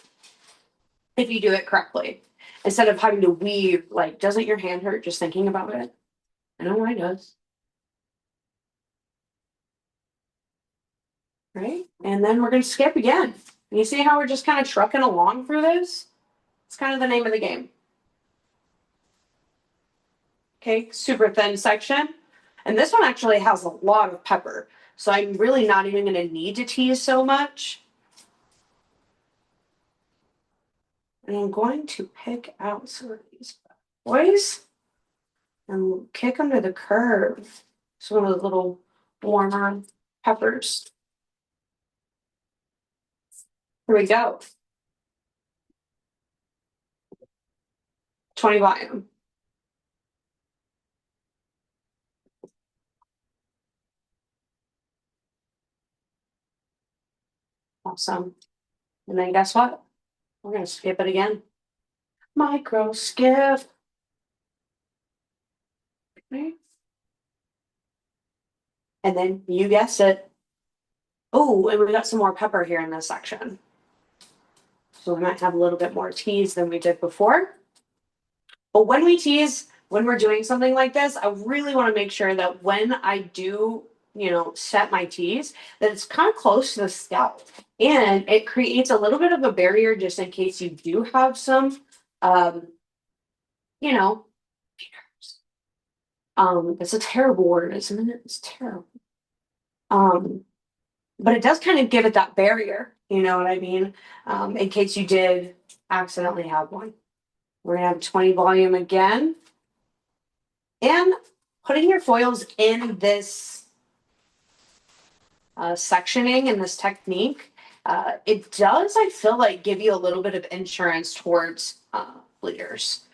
if you do it correctly. Instead of having to weave, like, doesn't your hand hurt just thinking about it? I know mine does. Right? And then we're going to skip again. You see how we're just kind of trucking along through this? It's kind of the name of the game. Okay, super thin section. And this one actually has a lot of pepper. So I'm really not even going to need to tease so much. And I'm going to pick out some of these boys and kick them to the curve. Some of the little warmer peppers. Here we go. 20 volume. Awesome. And then guess what? We're going to skip it again. Micro skip. Okay. And then you guessed it. Oh, and we got some more pepper here in this section. So we might have a little bit more tease than we did before. But when we tease, when we're doing something like this, I really want to make sure that when I do, set my tease, that it's kind of close to the scalp. And it creates a little bit of a barrier just in case you do have some, you know, it's a terrible word, isn't it? It's terrible. But it does kind of give it that barrier, you know what I mean? In case you did accidentally have one. We're gonna have 20 volume again. And putting your foils in this sectioning and this technique, it does, I feel like, give you a little bit of insurance towards bleeders.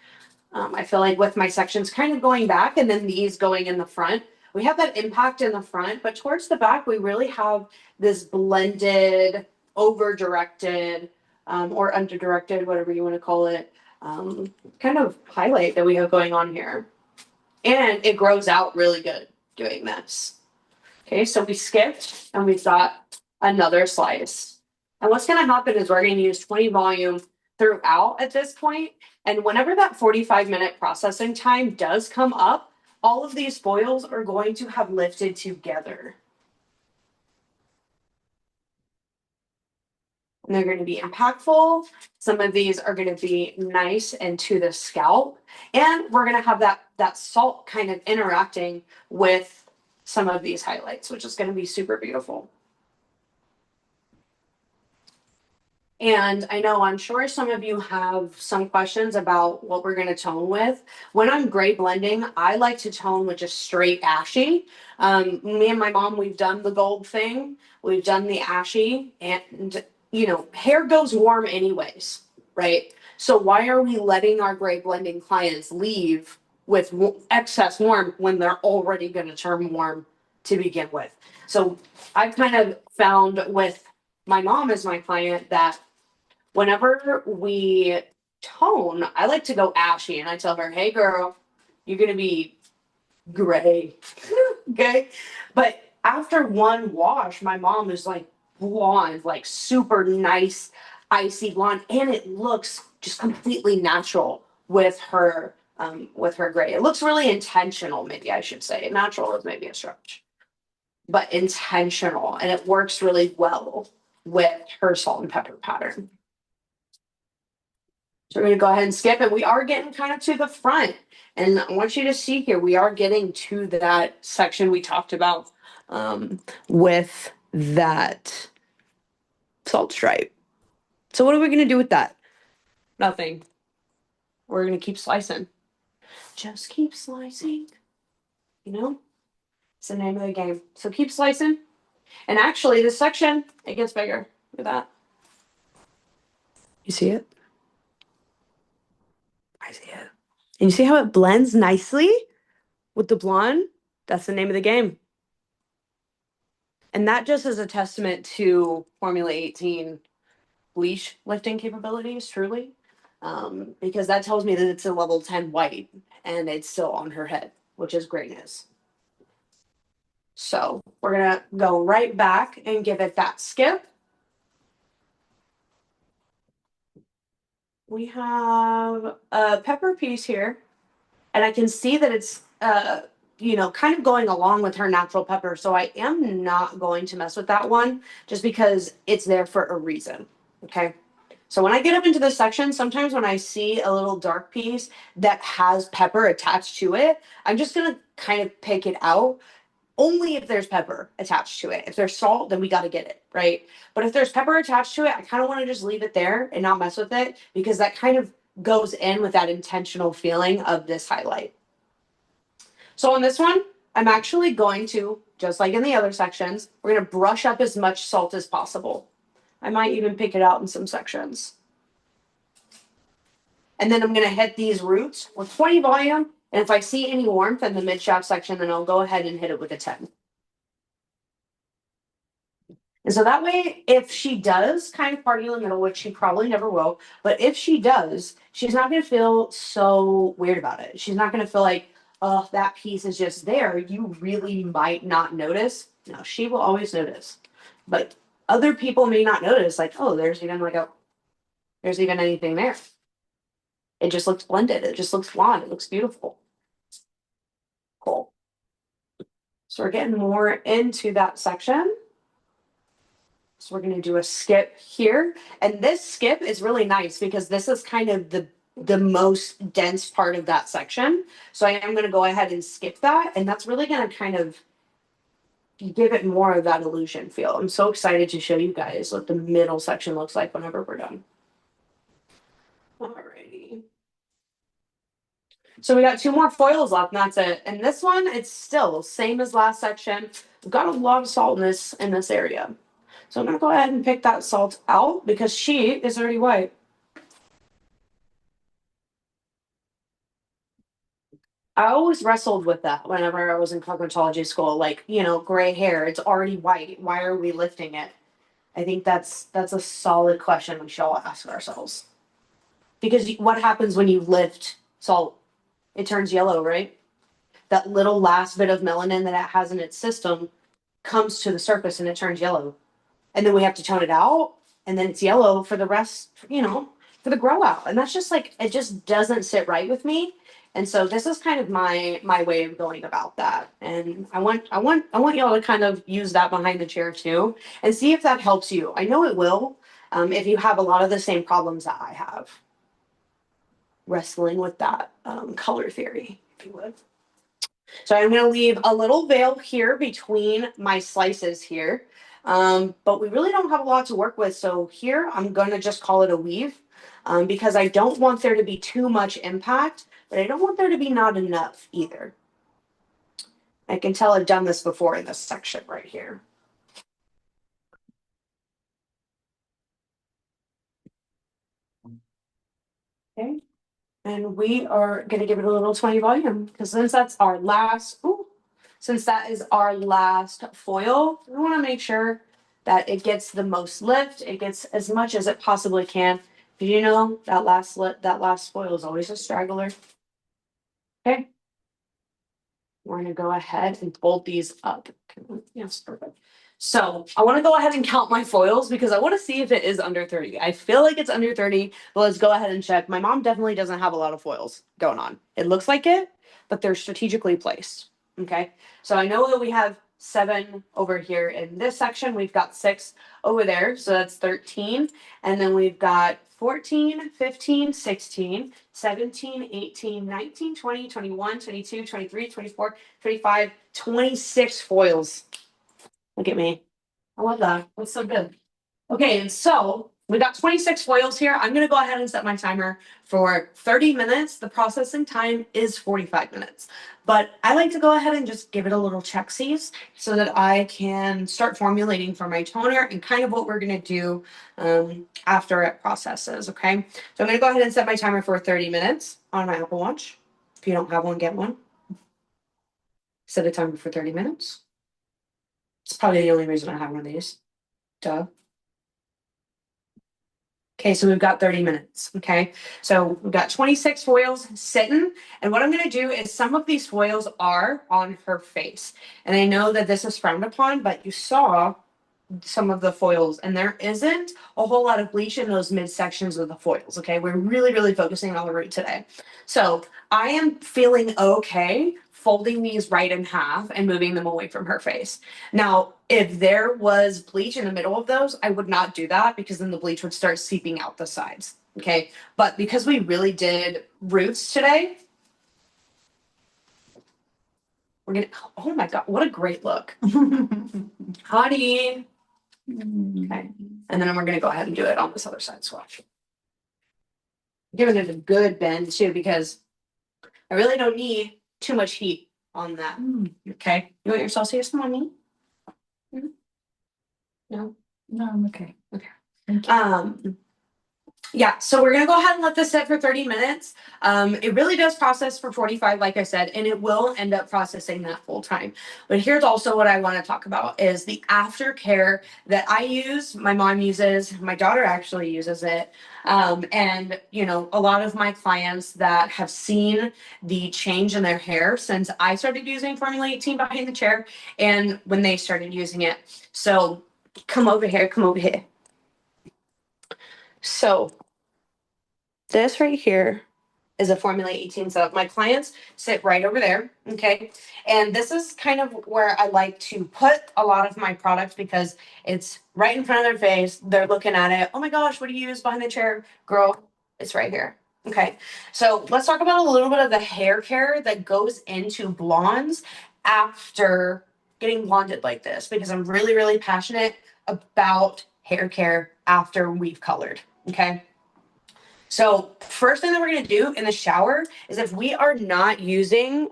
I feel like with my sections kind of going back and then these going in the front, we have that impact in the front, but towards the back, we really have this blended, over directed, or under directed, whatever you want to call it, kind of highlight that we have going on here. And it grows out really good doing this. Okay, so we skipped and we've got another slice. And what's gonna happen is we're gonna use 20 volume throughout at this point. And whenever that 45-minute processing time does come up, all of these foils are going to have lifted together. And they're going to be impactful. Some of these are going to be nice and to the scalp. And we're going to have that salt kind of interacting with some of these highlights, which is going to be super beautiful. And I know I'm sure some of you have some questions about what we're going to tone with. When I'm gray blending, I like to tone with just straight ashy. Me and my mom, we've done the gold thing. We've done the ashy, and hair goes warm anyways, right? So why are we letting our gray blending clients leave with excess warm when they're already going to turn warm to begin with? So I've kind of found with my mom as my client that whenever we tone, I like to go ashy and I tell her, hey girl, you're gonna be gray. Okay. But after one wash, my mom is like blonde, like super nice, icy blonde, and it looks just completely natural with her gray. It looks really intentional, maybe I should say. Natural is maybe a stretch, but intentional, and it works really well with her salt and pepper pattern. So we're going to go ahead and skip it. We are getting kind of to the front. And I want you to see here, we are getting to that section we talked about with that salt stripe. So what are we going to do with that? Nothing. We're going to keep slicing. Just keep slicing. You know, it's the name of the game. So keep slicing. And actually, this section, it gets bigger. Look at that. You see it? I see it. And you see how it blends nicely with the blonde? That's the name of the game. And that just is a testament to Formula 18 leash lifting capabilities, truly, because that tells me that it's a level 10 white and it's still on her head, which is great news. So we're going to go right back and give it that skip. We have a pepper piece here, and I can see that it's kind of going along with her natural pepper. So I am not going to mess with that one just because it's there for a reason. Okay. So when I get up into this section, sometimes when I see a little dark piece that has pepper attached to it, I'm just going to kind of pick it out only if there's pepper attached to it. If there's salt, then we got to get it, right? But if there's pepper attached to it, I kind of want to just leave it there and not mess with it because that kind of goes in with that intentional feeling of this highlight. So on this one, I'm actually going to, just like in the other sections, we're going to brush up as much salt as possible. I might even pick it out in some sections. And then I'm going to hit these roots with 20 volume. And if I see any warmth in the mid shaft section, then I'll go ahead and hit it with a 10. And so that way, if she does kind of party in the middle, which she probably never will, but if she does, she's not going to feel so weird about it. She's not going to feel like, oh, that piece is just there. You really might not notice. No, she will always notice. But other people may not notice, like, oh, there's even anything there. It just looks blended. It just looks blonde. It looks beautiful. Cool. So we're getting more into that section. So we're going to do a skip here. And this skip is really nice because this is kind of the most dense part of that section. So I am going to go ahead and skip that. And that's really going to kind of give it more of that illusion feel. I'm so excited to show you guys what the middle section looks like whenever we're done. Alrighty. So we got 2 more foils left, and that's it. And this one, it's still same as last section. We've got a lot of salt in this area. So I'm gonna go ahead and pick that salt out because she is already white. I always wrestled with that whenever I was in cosmetology school, like, gray hair, it's already white. Why are we lifting it? I think that's a solid question we should all ask ourselves. Because what happens when you lift salt? It turns yellow, right? That little last bit of melanin that it has in its system comes to the surface and it turns yellow. And then we have to tone it out, and then it's yellow for the rest, for the grow out. And that's just like, it just doesn't sit right with me. And so this is kind of my way of going about that. And I want y'all to kind of use that behind the chair too and see if that helps you. I know it will, if you have a lot of the same problems that I have. Wrestling with that color theory, if you would. So I'm going to leave a little veil here between my slices here. But we really don't have a lot to work with. So here I'm going to just call it a weave because I don't want there to be too much impact, but I don't want there to be not enough either. I can tell I've done this before in this section right here. Okay. And we are going to give it a little 20 volume because since that's our last, since that is our last foil, we want to make sure that it gets the most lift. It gets as much as it possibly can. Did you know that last foil is always a straggler? Okay. We're going to go ahead and fold these up. Yes, perfect. So I want to go ahead and count my foils because I want to see if it is under 30. I feel like it's under 30, but let's go ahead and check. My mom definitely doesn't have a lot of foils going on. It looks like it, but they're strategically placed. Okay. So I know that we have 7 over here in this section. We've got 6 over there. So that's 13. And then we've got 14, 15, 16, 17, 18, 19, 20, 21, 22, 23, 24, 25, 26 foils. Look at me. I love that. That's so good. Okay, and so we got 26 foils here. I'm going to go ahead and set my timer for 30 minutes. The processing time is 45 minutes. But I like to go ahead and just give it a little check-sees so that I can start formulating for my toner and kind of what we're going to do after it processes, okay? So I'm going to go ahead and set my timer for 30 minutes on my Apple Watch. If you don't have one, get one. Set a timer for 30 minutes. It's probably the only reason I have one of these. Duh. Okay, so we've got 30 minutes. Okay, so we've got 26 foils sitting. And what I'm going to do is some of these foils are on her face. And I know that this is frowned upon, but you saw some of the foils and there isn't a whole lot of bleach in those midsections of the foils. Okay, we're really focusing on the root today. So I am feeling okay folding these right in half and moving them away from her face. Now, if there was bleach in the middle of those, I would not do that because then the bleach would start seeping out the sides. Okay, but because we really did roots today, we're gonna, oh my God, what a great look. Hottie. Okay. And then we're going to go ahead and do it on this other side swatch. Giving it a good bend too, because I really don't need too much heat on that. Okay. You want your Celsius, mommy? No? No, I'm okay. Okay. Thank you. Yeah, so we're gonna go ahead and let this sit for 30 minutes. It really does process for 45, like I said, and it will end up processing that full time. But here's also what I want to talk about is the aftercare that I use, my mom uses, my daughter actually uses it. And a lot of my clients that have seen the change in their hair since I started using Formula 18 behind the chair and when they started using it. So come over here, come over here. So this right here is a Formula 18 setup. My clients sit right over there, okay? And this is kind of where I like to put a lot of my products because it's right in front of their face. They're looking at it. Oh my gosh, what do you use behind the chair? Girl, it's right here. Okay, so let's talk about a little bit of the hair care that goes into blondes after getting blonded like this because I'm really passionate about hair care after we've colored, okay? So first thing that we're gonna do in the shower is if we are not using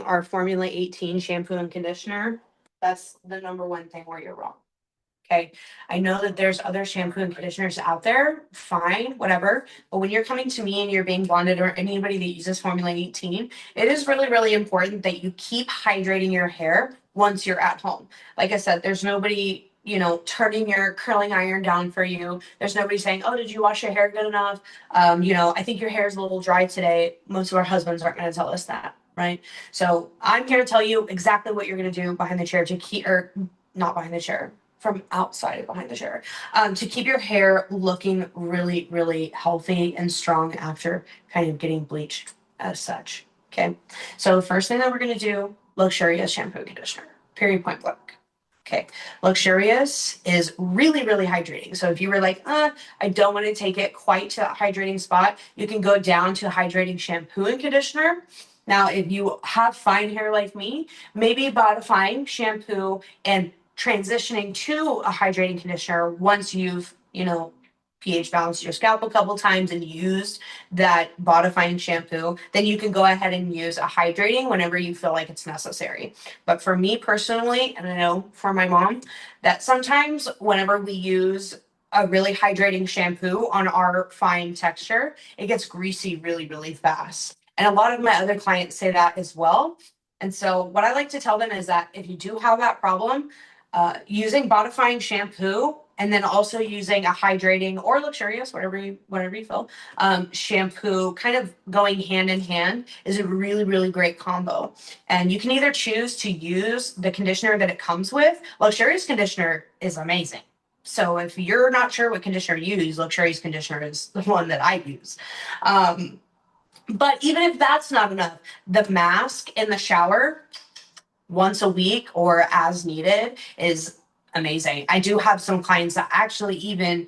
our Formula 18 shampoo and conditioner, that's the number one thing where you're wrong. Okay. I know that there's other shampoo and conditioners out there, fine, whatever. But when you're coming to me and you're being blonded or anybody that uses Formula 18, it is really important that you keep hydrating your hair once you're at home. Like I said, there's nobody turning your curling iron down for you. There's nobody saying, oh, did you wash your hair good enough? I think your hair is a little dry today. Most of our husbands aren't going to tell us that. right? So I'm here to tell you exactly what you're going to do behind the chair to keep, or not behind the chair, from outside of behind the chair, to keep your hair looking really, really healthy and strong after kind of getting bleached as such. Okay. So the first thing that we're going to do, luxurious shampoo and conditioner, period, point blank. Okay. Luxurious is really, really hydrating. So if you were like, I don't want to take it quite to that hydrating spot, you can go down to hydrating shampoo and conditioner. Now, if you have fine hair like me, maybe modifying shampoo and transitioning to a hydrating conditioner once you've, pH balanced your scalp a couple times and used that bodifying shampoo, then you can go ahead and use a hydrating whenever you feel like it's necessary. But for me personally, and I know for my mom, that sometimes whenever we use a really hydrating shampoo on our fine texture, it gets greasy really, really fast. And a lot of my other clients say that as well. And so, what I like to tell them is that if you do have that problem, using bodifying shampoo and then also using a hydrating or luxurious, whatever you feel, shampoo, kind of going hand in hand, is a really, really great combo. And you can either choose to use the conditioner that it comes with. Luxurious conditioner is amazing. So if you're not sure what conditioner to use, luxurious conditioner is the one that I use. Um, but even if that's not enough, the mask in the shower once a week or as needed is amazing. I do have some clients that actually even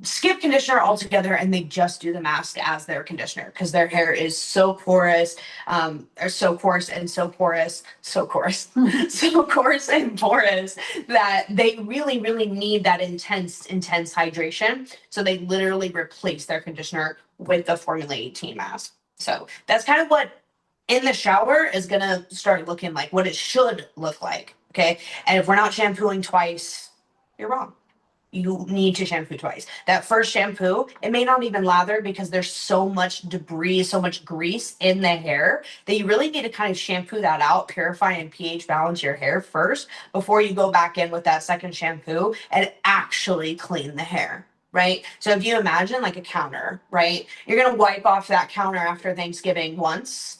skip conditioner altogether and they just do the mask as their conditioner because their hair is so porous, or so coarse and so porous, so coarse, so coarse and porous that they really, really need that intense hydration. So they literally replace their conditioner with the Formula 18 mask. So that's kind of what in the shower is gonna start looking like what it should look like. Okay. And if we're not shampooing twice, you're wrong. You need to shampoo twice. That first shampoo, it may not even lather because there's so much debris, so much grease in the hair that you really need to kind of shampoo that out, purify and pH balance your hair first before you go back in with that second shampoo and actually clean the hair. Right. So if you imagine like a counter, right? You're going to wipe off that counter after Thanksgiving once.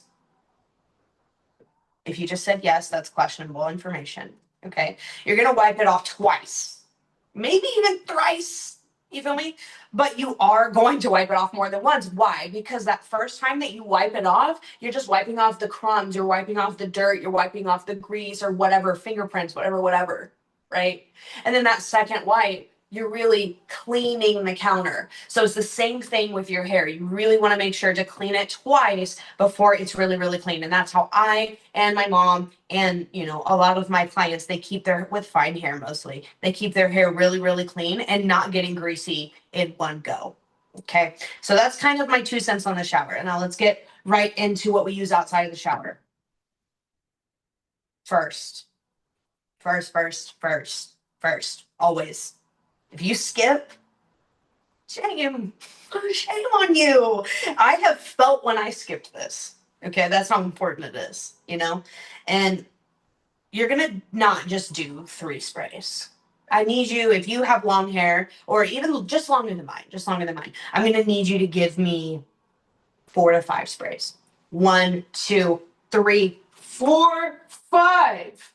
If you just said yes, that's questionable information. Okay. You're going to wipe it off twice, maybe even thrice. You feel me? But you are going to wipe it off more than once. Why? Because that first time that you wipe it off, you're just wiping off the crumbs, you're wiping off the dirt, you're wiping off the grease or whatever, fingerprints, whatever, right? And then that second wipe, you're really cleaning the counter. So it's the same thing with your hair. You really want to make sure to clean it twice before it's really, really clean. And that's how I and my mom and a lot of my clients, they keep their with fine hair mostly. They keep their hair really, really clean and not getting greasy in one go. Okay. So that's kind of my 2 cents on the shower. And now let's get right into what we use outside of the shower. First, first, always. If you skip, shame. Shame on you. I have felt when I skipped this. Okay, that's how important it is, And you're gonna not just do 3 sprays. I need you, if you have long hair, or even just longer than mine, I'm gonna need you to give me 4 to 5 sprays. 1, 2, 3, 4, 5.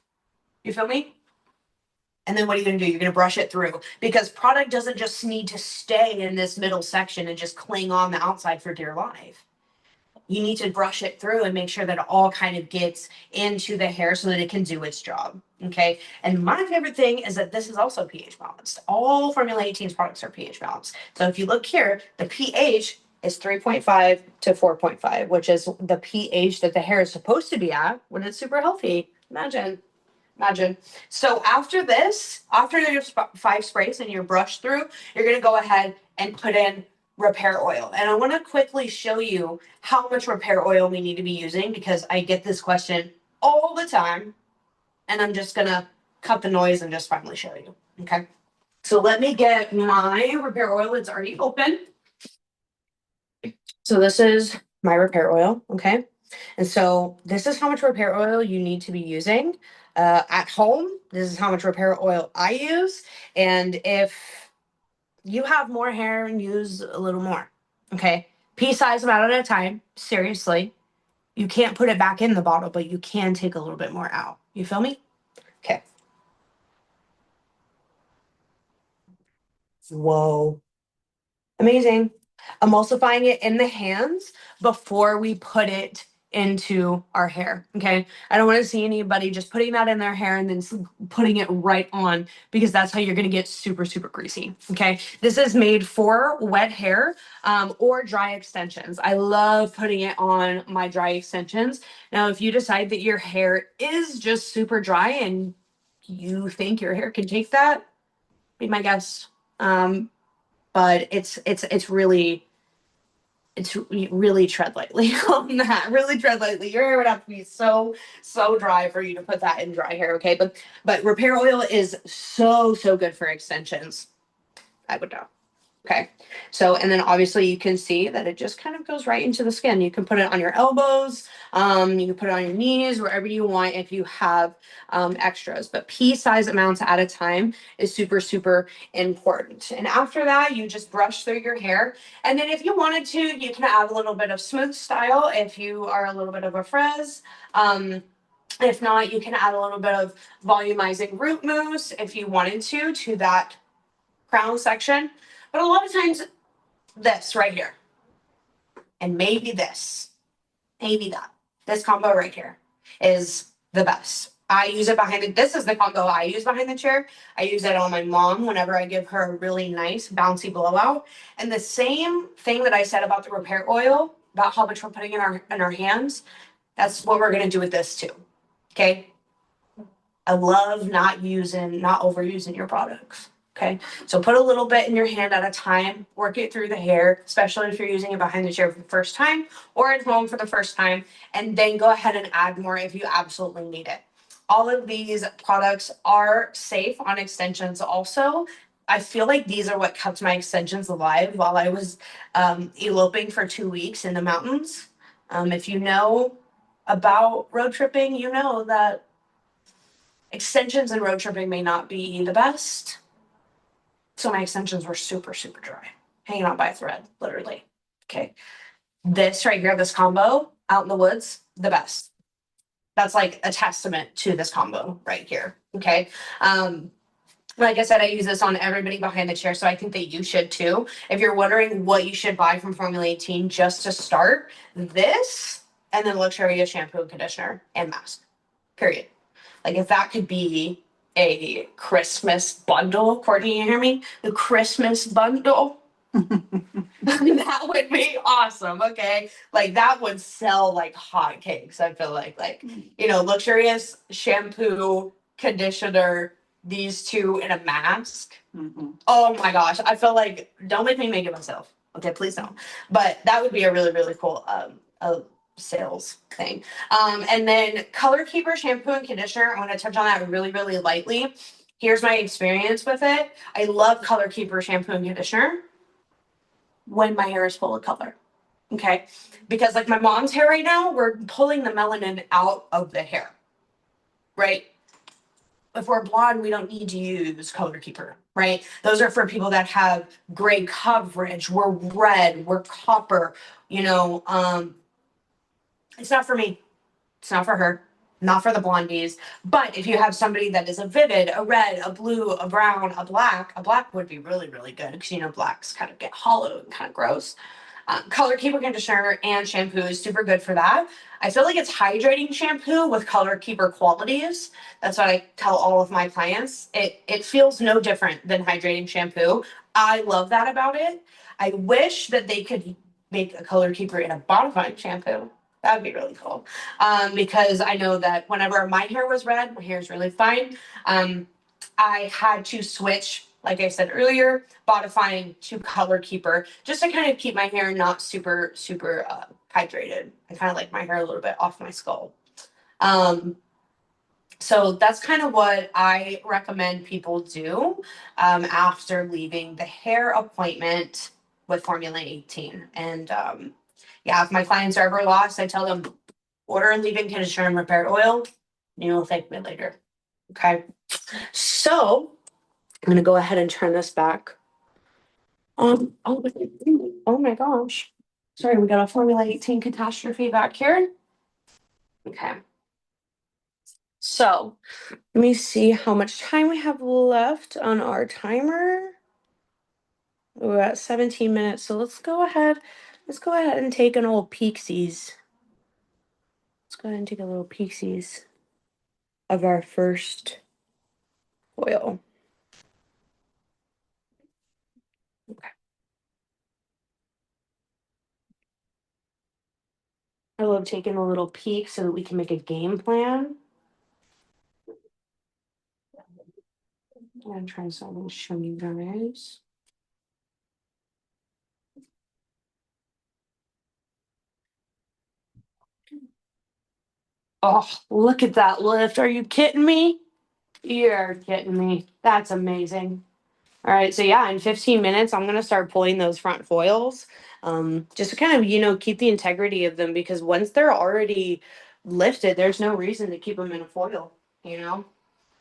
You feel me? And then what are you going to do? You're going to brush it through because product doesn't just need to stay in this middle section and just cling on the outside for dear life. You need to brush it through and make sure that it all kind of gets into the hair so that it can do its job. Okay. And my favorite thing is that this is also pH balanced. All Formula 18's products are pH balanced. So if you look here, the pH is 3.5 to 4.5, which is the pH that the hair is supposed to be at when it's super healthy. Imagine. So after this, after your 5 sprays and your brush through, you're going to go ahead and put in repair oil. And I want to quickly show you how much repair oil we need to be using because I get this question all the time. And I'm just going to cut the noise and just finally show you. Okay. So let me get my repair oil. It's already open. So this is my repair oil. Okay. And so this is how much repair oil you need to be using at home. This is how much repair oil I use. And if you have more hair, use a little more. Okay. Pea size amount at a time. Seriously. You can't put it back in the bottle, but you can take a little bit more out. You feel me? Okay. Whoa. Amazing. Emulsifying it in the hands before we put it into our hair. Okay. I don't want to see anybody just putting that in their hair and then putting it right on, because that's how you're going to get super, super greasy. Okay. This is made for wet hair or dry extensions. I love putting it on my dry extensions. Now, if you decide that your hair is just super dry and you think your hair can take that, be my guest. But it's really tread lightly on that. Really tread lightly. Your hair would have to be so dry for you to put that in dry hair. Okay, but repair oil is so good for extensions. I would know. Okay, so and then obviously you can see that it just kind of goes right into the skin. You can put it on your elbows, you can put it on your knees, wherever you want if you have extras. But pea-sized amounts at a time is super important. And after that, you just brush through your hair. And then if you wanted to, you can add a little bit of smooth style if you are a little bit of a frizz. If not, you can add a little bit of volumizing root mousse if you wanted to that crown section. But a lot of times, this right here, and maybe this, maybe that, this combo right here is the best. I use it behind the, this is the combo I use behind the chair. I use it on my mom whenever I give her a really nice bouncy blowout. And the same thing that I said about the repair oil, about how much we're putting in our hands, that's what we're gonna do with this too. Okay. I love not overusing your products. Okay, so put a little bit in your hand at a time, work it through the hair, especially if you're using it behind the chair for the first time or at home for the first time, and then go ahead and add more if you absolutely need it. All of these products are safe on extensions also. I feel like these are what kept my extensions alive while I was eloping for 2 weeks in the mountains. If you know about road tripping, you know that extensions and road tripping may not be the best. So my extensions were super dry, hanging out by a thread, literally. Okay. This right here, this combo out in the woods, the best. That's like a testament to this combo right here. Okay. Like I said, I use this on everybody behind the chair, so I think that you should too. If you're wondering what you should buy from Formula 18 just to start, this and then Luxurious shampoo and conditioner and mask. Period. Like if that could be a Christmas bundle, Courtney, you hear me? The Christmas bundle. That would be awesome. Okay. Like that would sell like hotcakes. I feel like, luxurious shampoo, conditioner, these two in a mask. Mm-hmm. Oh my gosh. I feel like, don't make me make it myself. Okay. Please don't. But that would be a really cool, sales thing. And then Color Keeper shampoo and conditioner. I want to touch on that really lightly. Here's my experience with it. I love Color Keeper shampoo and conditioner when my hair is full of color. Okay. Because like my mom's hair right now, we're pulling the melanin out of the hair. Right? If we're blonde, we don't need to use Color Keeper, right? Those are for people that have gray coverage. We're red, we're copper, it's not for me. It's not for her. Not for the blondies. But if you have somebody that is a vivid, a red, a blue, a brown, a black would be really good because blacks kind of get hollow and kind of gross. Color Keeper conditioner and shampoo is super good for that. I feel like it's hydrating shampoo with Color Keeper qualities. That's what I tell all of my clients. It feels no different than hydrating shampoo. I love that about it. I wish that they could make a Color Keeper in a bodifying shampoo. That would be really cool. Because I know that whenever my hair was red, my hair is really fine. I had to switch, like I said earlier, bodifying to Color Keeper just to kind of keep my hair not super hydrated. I kind of like my hair a little bit off my skull. So that's kind of what I recommend people do after leaving the hair appointment with Formula 18. And yeah, if my clients are ever lost, I tell them order a leave-in conditioner and repair oil. And you will thank me later. Okay. So I'm gonna go ahead and turn this back. Oh my gosh. Sorry, we got a Formula 18 catastrophe back here. Okay. So let me see how much time we have left on our timer. We're at 17 minutes, so let's go ahead. Let's go ahead and take an old peeksies. Let's go ahead and take a little peeksies of our first foil. Okay. I love taking a little peek so that we can make a game plan. I'm gonna try something to show you guys. Oh, look at that lift. Are you kidding me? You're kidding me. That's amazing. All right, so yeah, in 15 minutes, I'm gonna start pulling those front foils, just to kind of, keep the integrity of them because once they're already lifted, there's no reason to keep them in a foil, you know?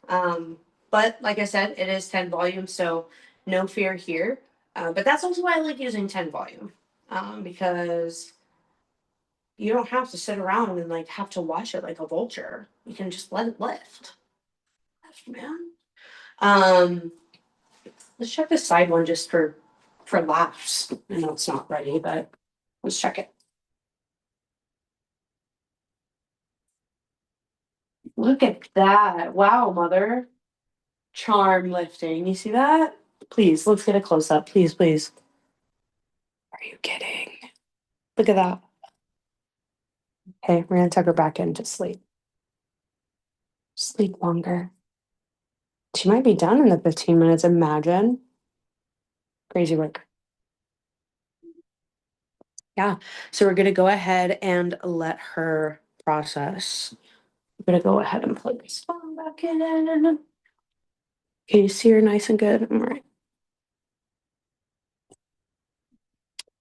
Um, but like I said, it is 10 volume, so no fear here. But that's also why I like using 10 volume, because you don't have to sit around and like have to watch it like a vulture. You can just let it lift. Lift, man. Um, let's check the side one just for laughs. I know it's not ready, but let's check it. Look at that. Wow, mother. Charm lifting. You see that? Please, let's get a close up. Please, please. Are you kidding? Look at that. Okay, we're gonna tuck her back in to sleep. Sleep longer. She might be done in the 15 minutes. Imagine. Crazy work. Yeah. So we're gonna go ahead and let her process. I'm gonna go ahead and plug this phone back in. Can you see her nice and good? All right.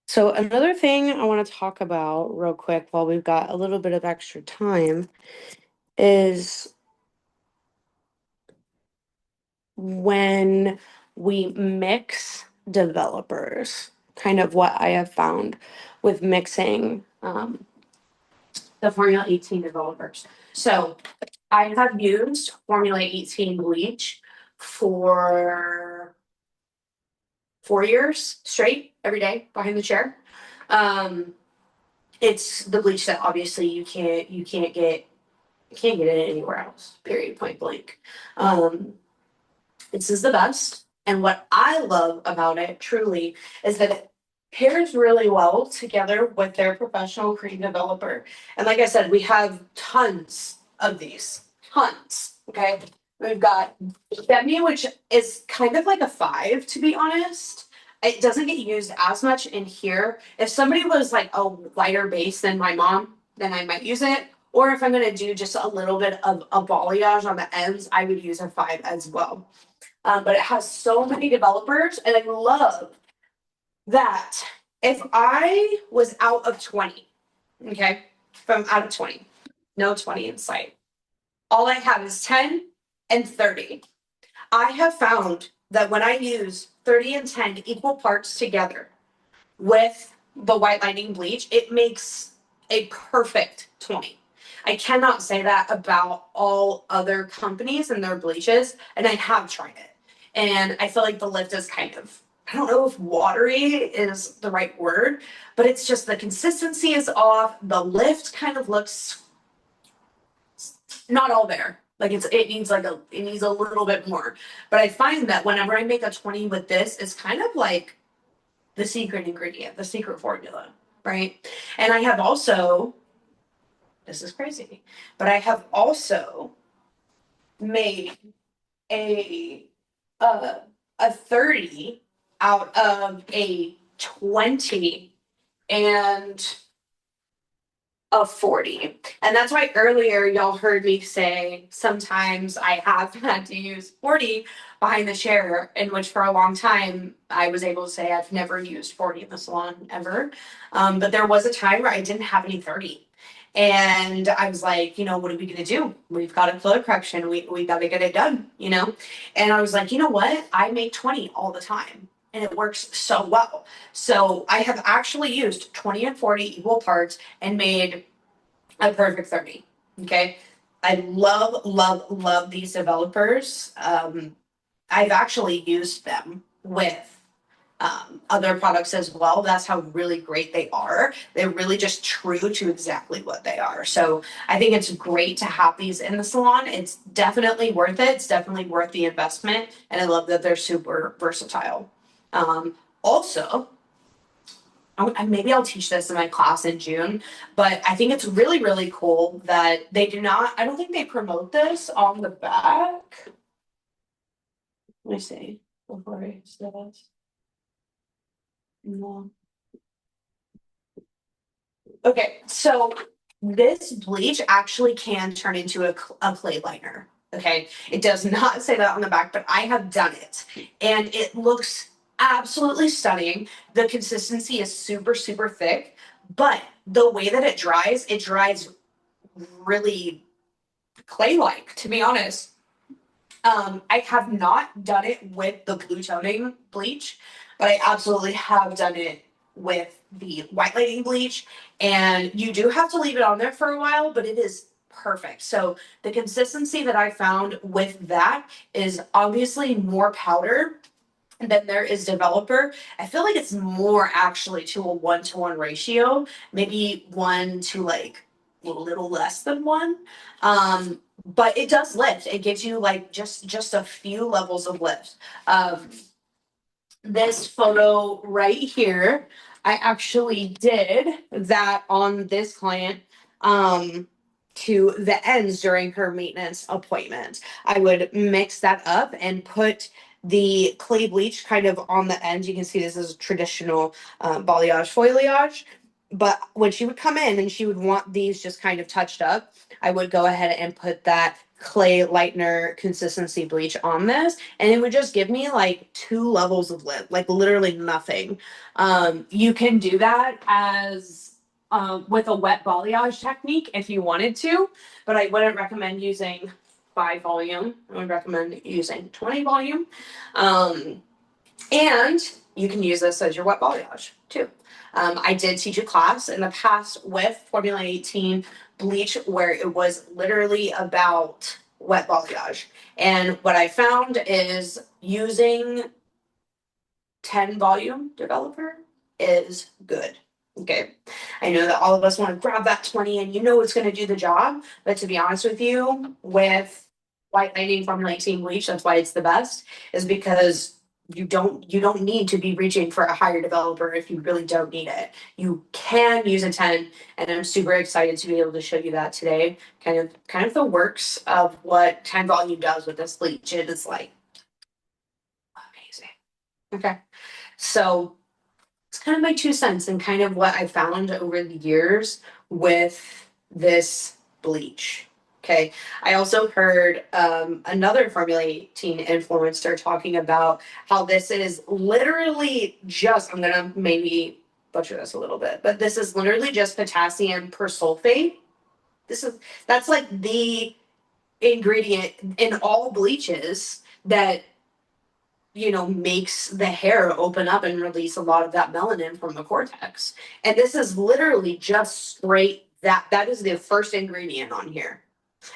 So another thing I want to talk about real quick while we've got a little bit of extra time is when we mix developers, kind of what I have found with mixing the Formula 18 developers. So I have used Formula 18 bleach for 4 years straight, every day behind the chair. Um, it's the bleach that obviously you can't get it anywhere else. Period. Point blank. Um, this is the best. And what I love about it truly is that it pairs really well together with their professional cream developer. And like I said, we have tons of these. Tons. Okay. We've got Demi, which is kind of like a 5, to be honest. It doesn't get used as much in here. If somebody was like a lighter base than my mom, then I might use it. Or if I'm gonna do just a little bit of a balayage on the ends, I would use a 5 as well. But it has so many developers, and I love that if I was out of 20, okay, if I'm out of 20, no 20 in sight, all I have is 10 and 30. I have found that when I use 30 and 10 equal parts together with the white lining bleach, it makes a perfect 20. I cannot say that about all other companies and their bleaches, and I have tried it. And I feel like the lift is kind of, I don't know if watery is the right word, but it's just the consistency is off. The lift kind of looks not all there. Like it needs a little bit more. But I find that whenever I make a 20 with this, it's kind of like the secret ingredient, the secret formula, right? And I have also, this is crazy, but I have also made a uh, a 30 out of a 20 and a 40. And that's why earlier y'all heard me say sometimes I have had to use 40 behind the chair, in which for a long time I was able to say I've never used 40 in the salon ever. But there was a time where I didn't have any 30. And I was like, what are we gonna do? We've got a color correction. We gotta get it done, And I was like, you know what? I make 20 all the time. And it works so well. So I have actually used 20 and 40 equal parts and made a perfect 30. Okay. I love these developers. I've actually used them with other products as well. That's how really great they are. They're really just true to exactly what they are. So I think it's great to have these in the salon. It's definitely worth it. It's definitely worth the investment. And I love that they're super versatile. Also, maybe I'll teach this in my class in June, but I think it's really cool that they do not, I don't think they promote this on the back. Let me see before I say this. No. Okay, so this bleach actually can turn into a clay liner. Okay, it does not say that on the back, but I have done it and it looks absolutely stunning. The consistency is super thick, but the way that it dries really clay-like, to be honest. I have not done it with the blue toning bleach, but I absolutely have done it with the white lighting bleach. And you do have to leave it on there for a while, but it is perfect. So the consistency that I found with that is obviously more powder than there is developer. I feel like it's more actually to a 1-to-1 ratio, maybe one to like a little less than one. But it does lift. It gives you like just a few levels of lift. This photo right here, I actually did that on this client to the ends during her maintenance appointment. I would mix that up and put the clay bleach kind of on the end. You can see this is traditional balayage foliage. But when she would come in and she would want these just kind of touched up, I would go ahead and put that clay lightener consistency bleach on this, and it would just give me like 2 levels of lift, like literally nothing. You can do that as with a wet balayage technique if you wanted to, but I wouldn't recommend using 5 volume. I would recommend using 20 volume. And you can use this as your wet balayage too. I did teach a class in the past with Formula 18 bleach where it was literally about wet balayage. And what I found is using 10 volume developer is good. Okay. I know that all of us want to grab that 20 and you know it's going to do the job. But to be honest with you, with white lighting Formula 18 bleach, that's why it's the best, is because you don't need to be reaching for a higher developer if you really don't need it. You can use a 10, and I'm super excited to be able to show you that today. Kind of the works of what 10 volume does with this bleach. It is like amazing. Okay. So it's kind of my 2 cents and kind of what I found over the years with this bleach. Okay. I also heard another Formula 18 influencer talking about how this is literally just, I'm going to maybe butcher this a little bit, but this is literally just potassium persulfate. This is, that's like the ingredient in all bleaches that makes the hair open up and release a lot of that melanin from the cortex. And this is literally just straight that is the first ingredient on here.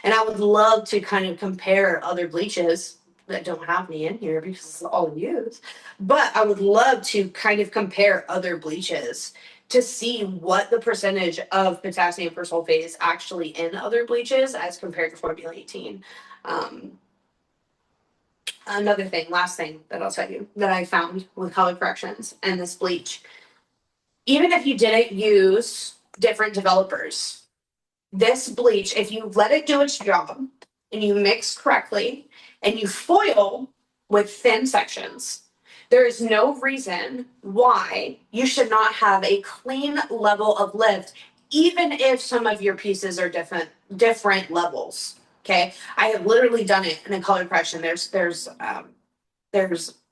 And I would love to kind of compare other bleaches that don't have me in here because it's all I use. But I would love to kind of compare other bleaches to see what the percentage of potassium persulfate is actually in other bleaches as compared to Formula 18. Another thing, last thing that I'll tell you that I found with color corrections and this bleach, even if you didn't use different developers, this bleach, if you let it do its job and you mix correctly and you foil with thin sections, there is no reason why you should not have a clean level of lift, even if some of your pieces are different levels. Okay, I have literally done it in a color correction. There's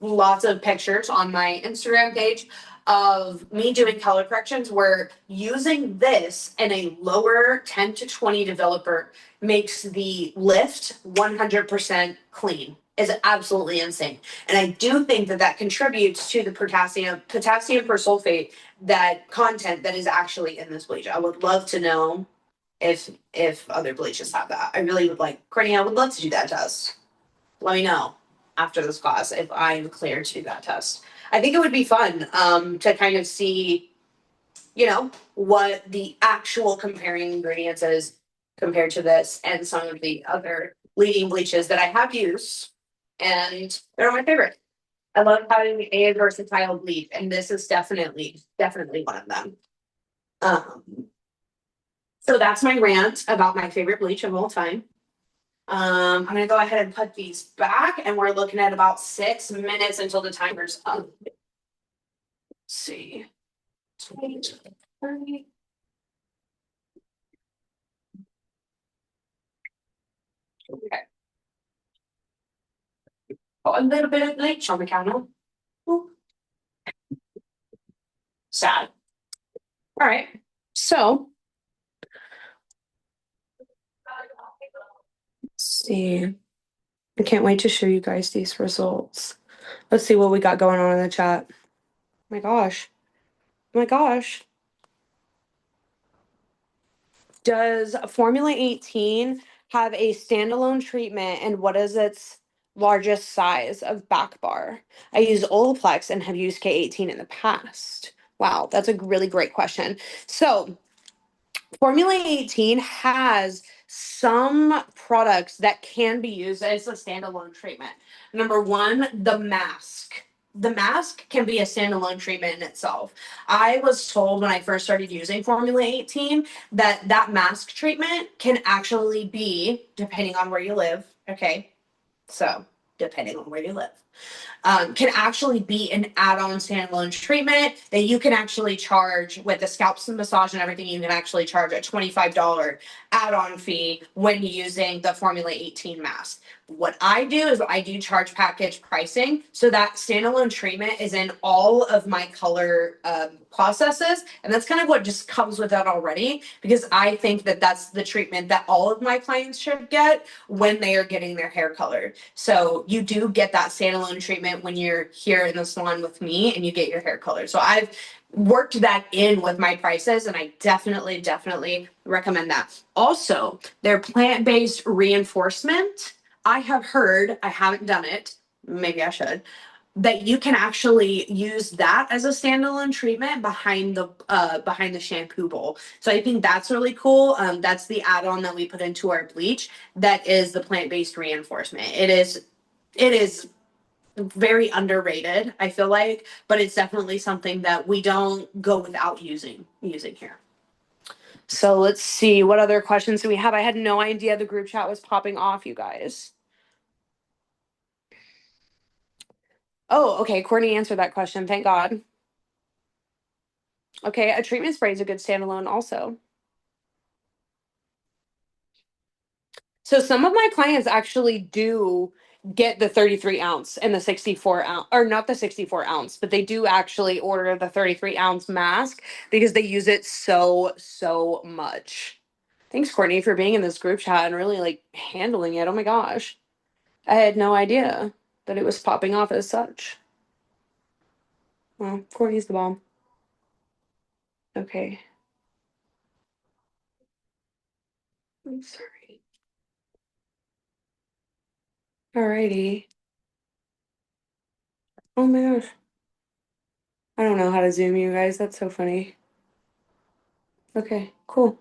lots of pictures on my Instagram page of me doing color corrections where using this in a lower 10 to 20 developer makes the lift 100% clean. Is absolutely insane. And I do think that that contributes to the potassium persulfate, that content that is actually in this bleach. I would love to know if other bleaches have that. I really would like, Courtney, I would love to do that test. Let me know after this class if I'm clear to do that test. I think it would be fun to kind of see, what the actual comparing ingredients is compared to this and some of the other leading bleaches that I have used. And they're my favorite. I love having a versatile bleach, and this is definitely one of them. Um, so that's my rant about my favorite bleach of all time. I'm gonna go ahead and put these back, and we're looking at about 6 minutes until the timer's up. Let's see. 20, 30. Okay. Got a little bit of bleach on the counter. Ooh. Sad. All right. So let's see. I can't wait to show you guys these results. Let's see what we got going on in the chat. Oh my gosh. Oh my gosh. Does Formula 18 have a standalone treatment, and what is its largest size of back bar? I use Olaplex and have used K18 in the past. Wow, that's a really great question. So, Formula 18 has some products that can be used as a standalone treatment. Number one, the mask. The mask can be a standalone treatment in itself. I was told when I first started using Formula 18 that that mask treatment can actually be, depending on where you live, okay? So, depending on where you live, can actually be an add-on standalone treatment that you can actually charge with the scalp massage and everything. You can actually charge a $25 add-on fee when using the Formula 18 mask. What I do is I do charge package pricing, so that standalone treatment is in all of my color processes, and that's kind of what just comes with that already, because I think that that's the treatment that all of my clients should get when they are getting their hair colored. So you do get that standalone treatment when you're here in the salon with me and you get your hair colored. So I've worked that in with my prices, and I definitely recommend that. Also, their plant-based reinforcement, I have heard, I haven't done it, maybe I should, that you can actually use that as a standalone treatment behind the shampoo bowl. So I think that's really cool. That's the add-on that we put into our bleach. That is the plant-based reinforcement. It is very underrated, I feel like, but it's definitely something that we don't go without using here. So let's see, what other questions do we have? I had no idea the group chat was popping off, you guys. Oh, okay. Courtney answered that question. Thank God. Okay, a treatment spray is a good standalone also. So some of my clients actually do get the 33 ounce and the 64 ounce, or not the 64 ounce, but they do actually order the 33-ounce mask because they use it so much. Thanks, Courtney, for being in this group chat and really like handling it. Oh my gosh. I had no idea that it was popping off as such. Well, Courtney's the bomb. Okay. I'm sorry. Alrighty. Oh my gosh. I don't know how to zoom you guys. That's so funny. Okay, cool.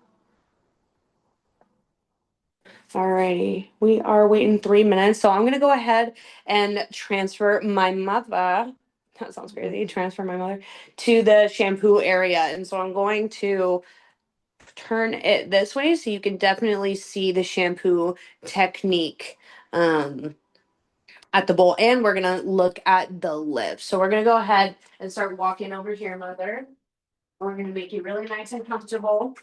Alrighty. We are waiting 3 minutes. So I'm gonna go ahead and transfer my mother. That sounds crazy. Transfer my mother to the shampoo area. And so I'm going to turn it this way so you can definitely see the shampoo technique at the bowl. And we're gonna look at the lift. So we're gonna go ahead and start walking over here, mother. We're gonna make you really nice and comfortable.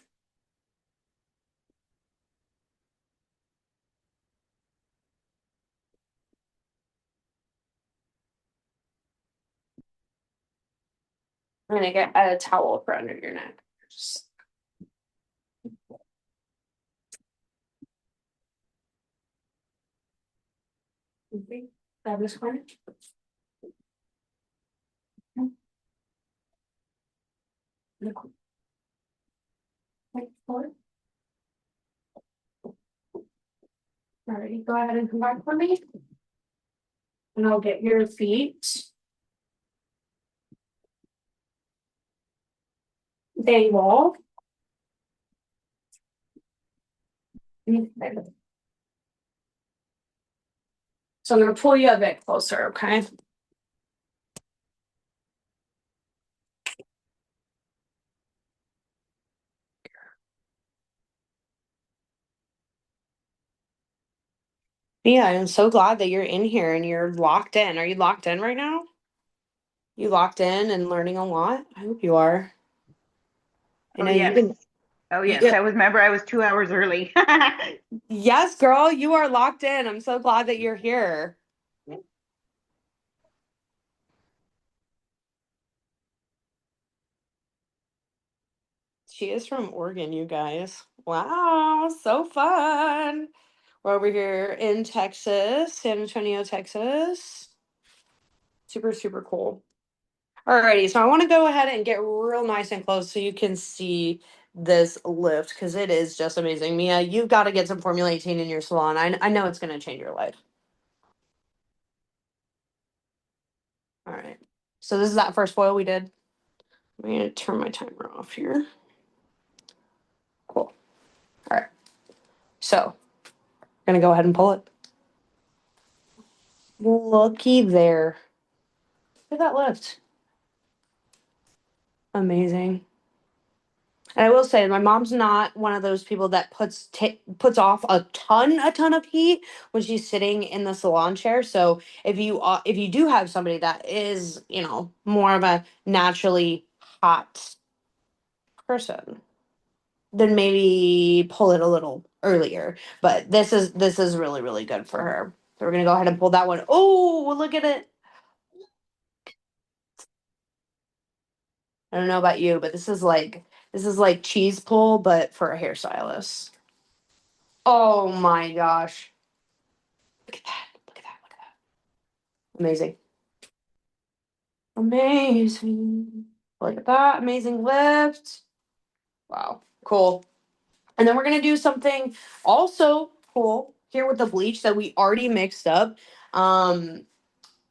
I'm gonna get a towel for under your neck. Just grab this corner. Look forward. Alrighty, go ahead and come back for me. And I'll get your feet. Bang wall. So I'm gonna pull you a bit closer, okay? Yeah, I'm so glad that you're in here and you're locked in. Are you locked in right now? You locked in and learning a lot? I hope you are. I Oh know you yes. can. Oh yes. Yeah. I was 2 hours early. Yes, girl, you are locked in. I'm so glad that you're here. She is from Oregon, you guys. Wow, so fun. We're over here in Texas, San Antonio, Texas. Super, super cool. Alrighty, so I want to go ahead and get real nice and close so you can see this lift because it is just amazing. Mia, you've got to get some Formula 18 in your salon. I know it's going to change your life. All right. So this is that first foil we did. I'm going to turn my timer off here. Cool. All right. So I'm going to go ahead and pull it. Looky there. Look at that lift. Amazing. And I will say, my mom's not one of those people that puts off a ton of heat when she's sitting in the salon chair. So if you do have somebody that is, more of a naturally hot person, then maybe pull it a little earlier. But this is really, really good for her. So we're gonna go ahead and pull that one. Oh, look at it. I don't know about you, but this is like cheese pull, but for a hairstylist. Oh my gosh. Look at that. Look at that. Look at that. Amazing. Amazing. Look at that. Amazing lift. Wow. Cool. And then we're going to do something also cool here with the bleach that we already mixed up. Um,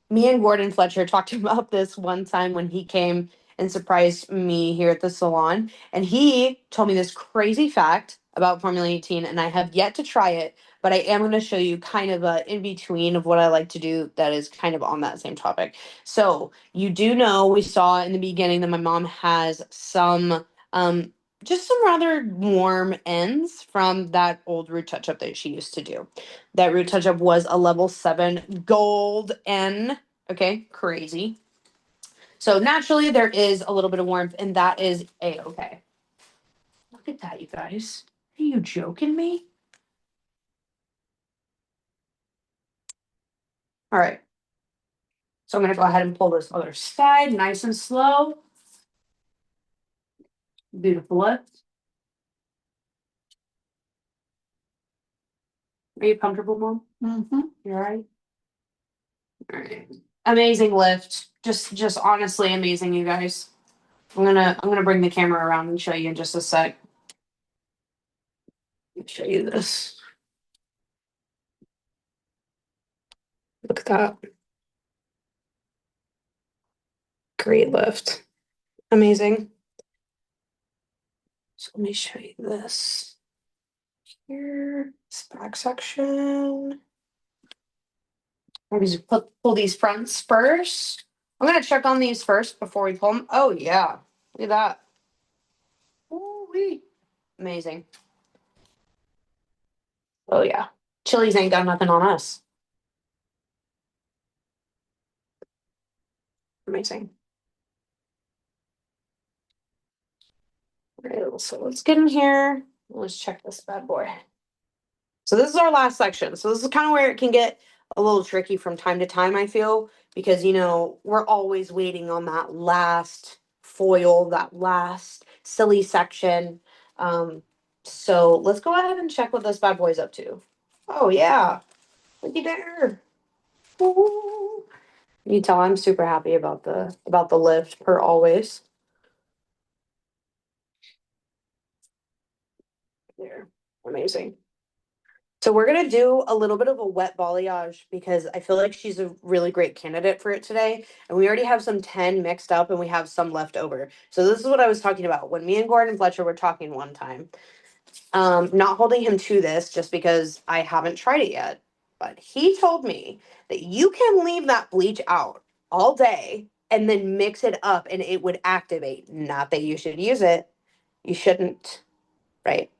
Me and Gordon Fletcher talked about this one time when he came and surprised me here at the salon. And he told me this crazy fact about Formula 18, and I have yet to try it, but I am going to show you kind of a in between of what I like to do that is kind of on that same topic. So, you do know we saw in the beginning that my mom has some just some rather warm ends from that old root touch up that she used to do. That root touch up was a level 7 gold N. Okay, crazy. So naturally, there is a little bit of warmth, and that is a-okay. Look at that, you guys. Are you joking me? All right. So I'm going to go ahead and pull this other side nice and slow. Beautiful lift. Are you comfortable, Mom? Mm-hmm. You all right? All right. Amazing lift. Just honestly amazing, you guys. I'm gonna bring the camera around and show you in just a sec. Let me show you this. Look at that. Great lift. Amazing. So let me show you this here. This back section. Maybe just pull these fronts first. I'm gonna check on these first before we pull them. Oh yeah, look at that. Ooh-wee. Amazing. Oh yeah. Chili's ain't got nothing on us. Amazing. All right, so let's get in here. Let's check this bad boy. So this is our last section. So this is kind of where it can get a little tricky from time to time, I feel, because we're always waiting on that last foil, that last silly section. So let's go ahead and check what this bad boy's up to. Oh yeah, looky there. Ooh. You tell I'm super happy about the lift per always. There. Amazing. So we're gonna do a little bit of a wet balayage because I feel like she's a really great candidate for it today. And we already have some 10 mixed up and we have some left over. So this is what I was talking about when me and Gordon Fletcher were talking one time. Not holding him to this just because I haven't tried it yet. But he told me that you can leave that bleach out all day and then mix it up and it would activate. Not that you should use it. You shouldn't, right?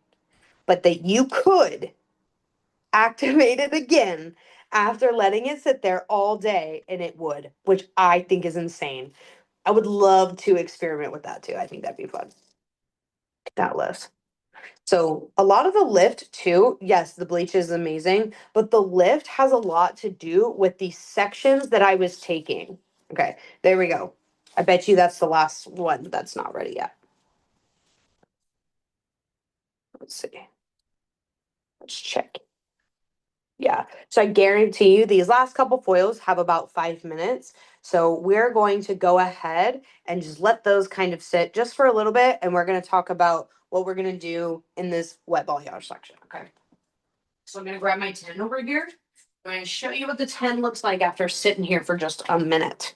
But that you could activate it again after letting it sit there all day and it would, which I think is insane. I would love to experiment with that too. I think that'd be fun. That list. So a lot of the lift too, yes, the bleach is amazing, but the lift has a lot to do with the sections that I was taking. Okay, there we go. I bet you that's the last one that's not ready yet. Let's see. Let's check. Yeah. So I guarantee you these last couple foils have about 5 minutes. So we're going to go ahead and just let those kind of sit just for a little bit. And we're going to talk about what we're going to do in this wet balayage section. Okay. So I'm going to grab my tin over here. I'm going to show you what the tin looks like after sitting here for just a minute.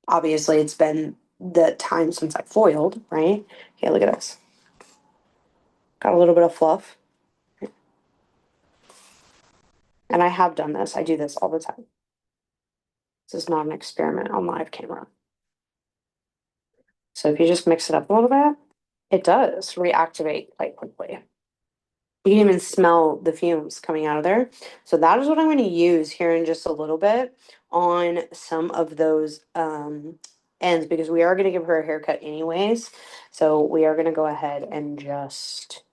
Obviously, it's been the time since I foiled, right? Okay, look at this. Got a little bit of fluff. And I have done this. I do this all the time. This is not an experiment on live camera. So if you just mix it up a little bit, it does reactivate quite quickly. You can even smell the fumes coming out of there. So that is what I'm going to use here in just a little bit on some of those ends because we are going to give her a haircut anyways. So we are going to go ahead and just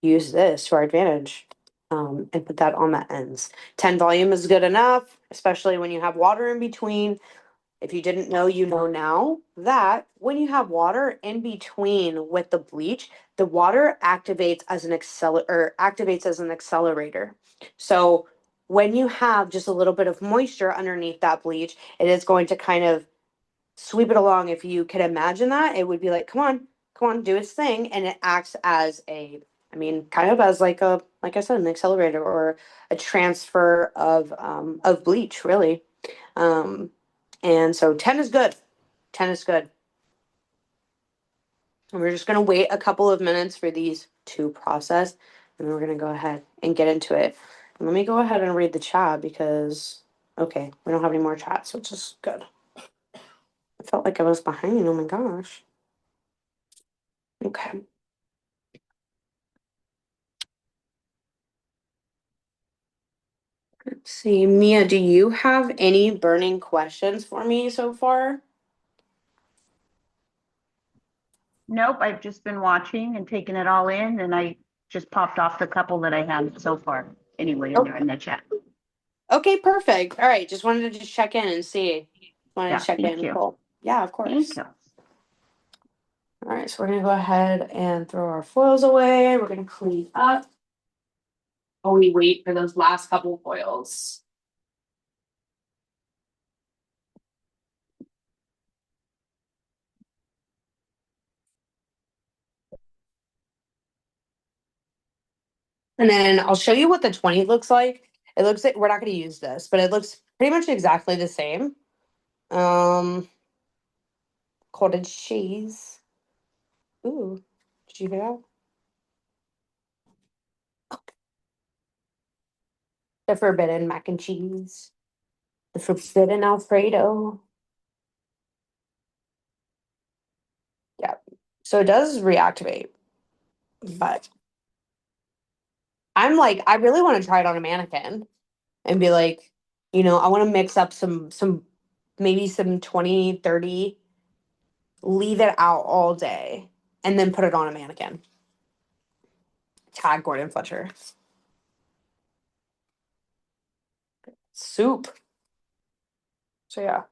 use this to our advantage and put that on the ends. 10 volume is good enough, especially when you have water in between. If you didn't know, you know now that when you have water in between with the bleach, the water activates as an accelerator. So when you have just a little bit of moisture underneath that bleach, it is going to kind of sweep it along. If you can imagine that, it would be like, come on, do its thing. And it acts as kind of as like I said, an accelerator or a transfer of bleach, really. And so 10 is good. 10 is good. And we're just going to wait a couple of minutes for these to process. And then we're going to go ahead and get into it. And let me go ahead and read the chat because, okay, we don't have any more chats, which is good. I felt like I was behind. Oh my gosh. Okay. Let's see. Mia, do you have any burning questions for me so far? Nope, I've just been watching and taking it all in, and I just popped off the couple that I had so far. Anyway, in there in the chat. Okay, perfect. All right. Just wanted to just check in and see. Wanted Yeah, to check thank in. you. Cool. Yeah, of Thank course. you. All right, so we're gonna go ahead and throw our foils away. We're gonna clean up while we wait for those last couple foils. And then I'll show you what the 20 looks like. It looks like we're not gonna use this, but it looks pretty much exactly the same. Cottage cheese. Ooh, did you hear that? The forbidden mac and cheese. The forbidden Alfredo. Yeah. So it does reactivate, but I'm like, I really want to try it on a mannequin and be like, I want to mix up some maybe some 20, 30, leave it out all day, and then put it on a mannequin. Tag Gordon Fletcher. Soup. So yeah.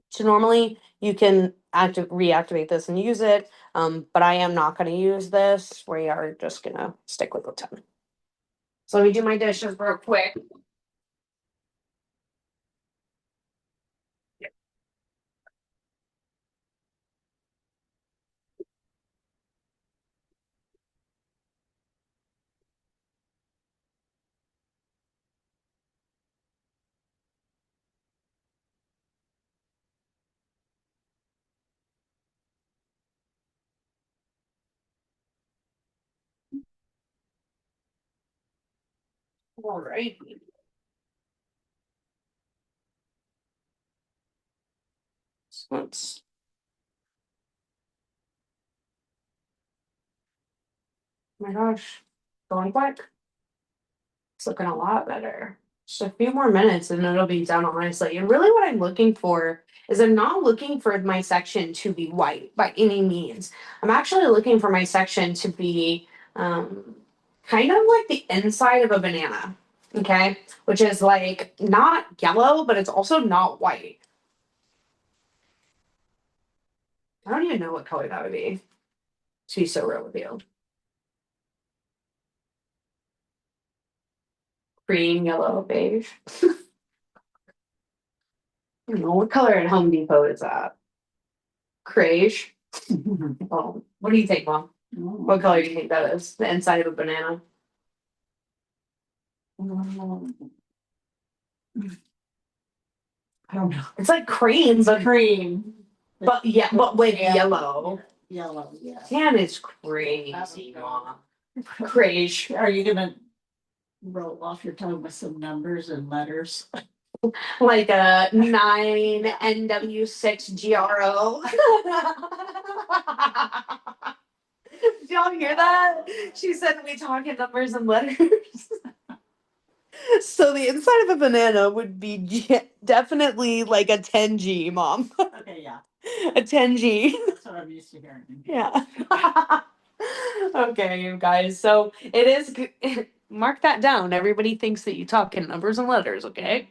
So normally you can reactivate this and use it, but I am not going to use this. We are just going to stick with the 10. So let me do my dishes real quick. All right. So let's. Oh my gosh, going quick. It's looking a lot better. Just a few more minutes and it'll be done honestly. And really what I'm looking for is I'm not looking for my section to be white by any means. I'm actually looking for my section to be kind of like the inside of a banana. Okay. Which is like not yellow, but it's also not white. I don't even know what color that would be, to be so real with you. Cream, yellow, beige. I don't know what color at Home Depot is that? Beige. Oh, what do you think, Mom? What color do you think that is? The inside of a banana. I don't know. It's like cream, but Cream. but yeah, but with Yeah. yellow. Yellow, yeah. Damn, it's crazy, Mom. Crazy. Are you gonna roll off your tongue with some numbers and letters? Like a 9 NW6 GRO. Did y'all hear that? She said we talk in numbers and letters. So the inside of a banana would be definitely like a 10G, Mom. Okay, yeah, A 10G. that's what I'm used to hearing. Yeah. Okay, you guys. So it is mark that down. Everybody thinks that you talk in numbers and letters, okay?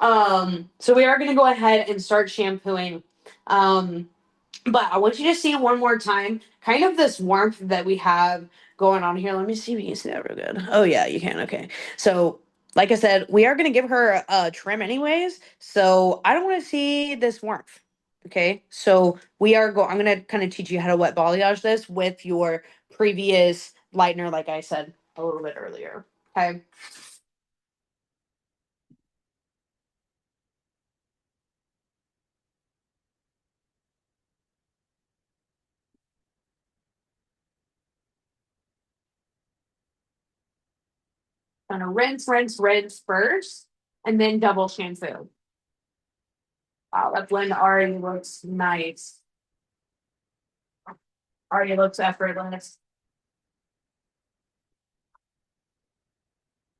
So we are gonna go ahead and start shampooing. But I want you to see one more time kind of this warmth that we have going on here. Let me see if you can see that real good. Oh yeah, you can. Okay. So like I said, we are gonna give her a trim anyways. So I don't want to see this warmth. Okay. So I'm gonna kind of teach you how to wet balayage this with your previous lightener, like I said a little bit earlier. Okay. Gonna rinse, rinse, rinse first, and then double shampoo. Wow, that blend already looks nice. Already looks effortless.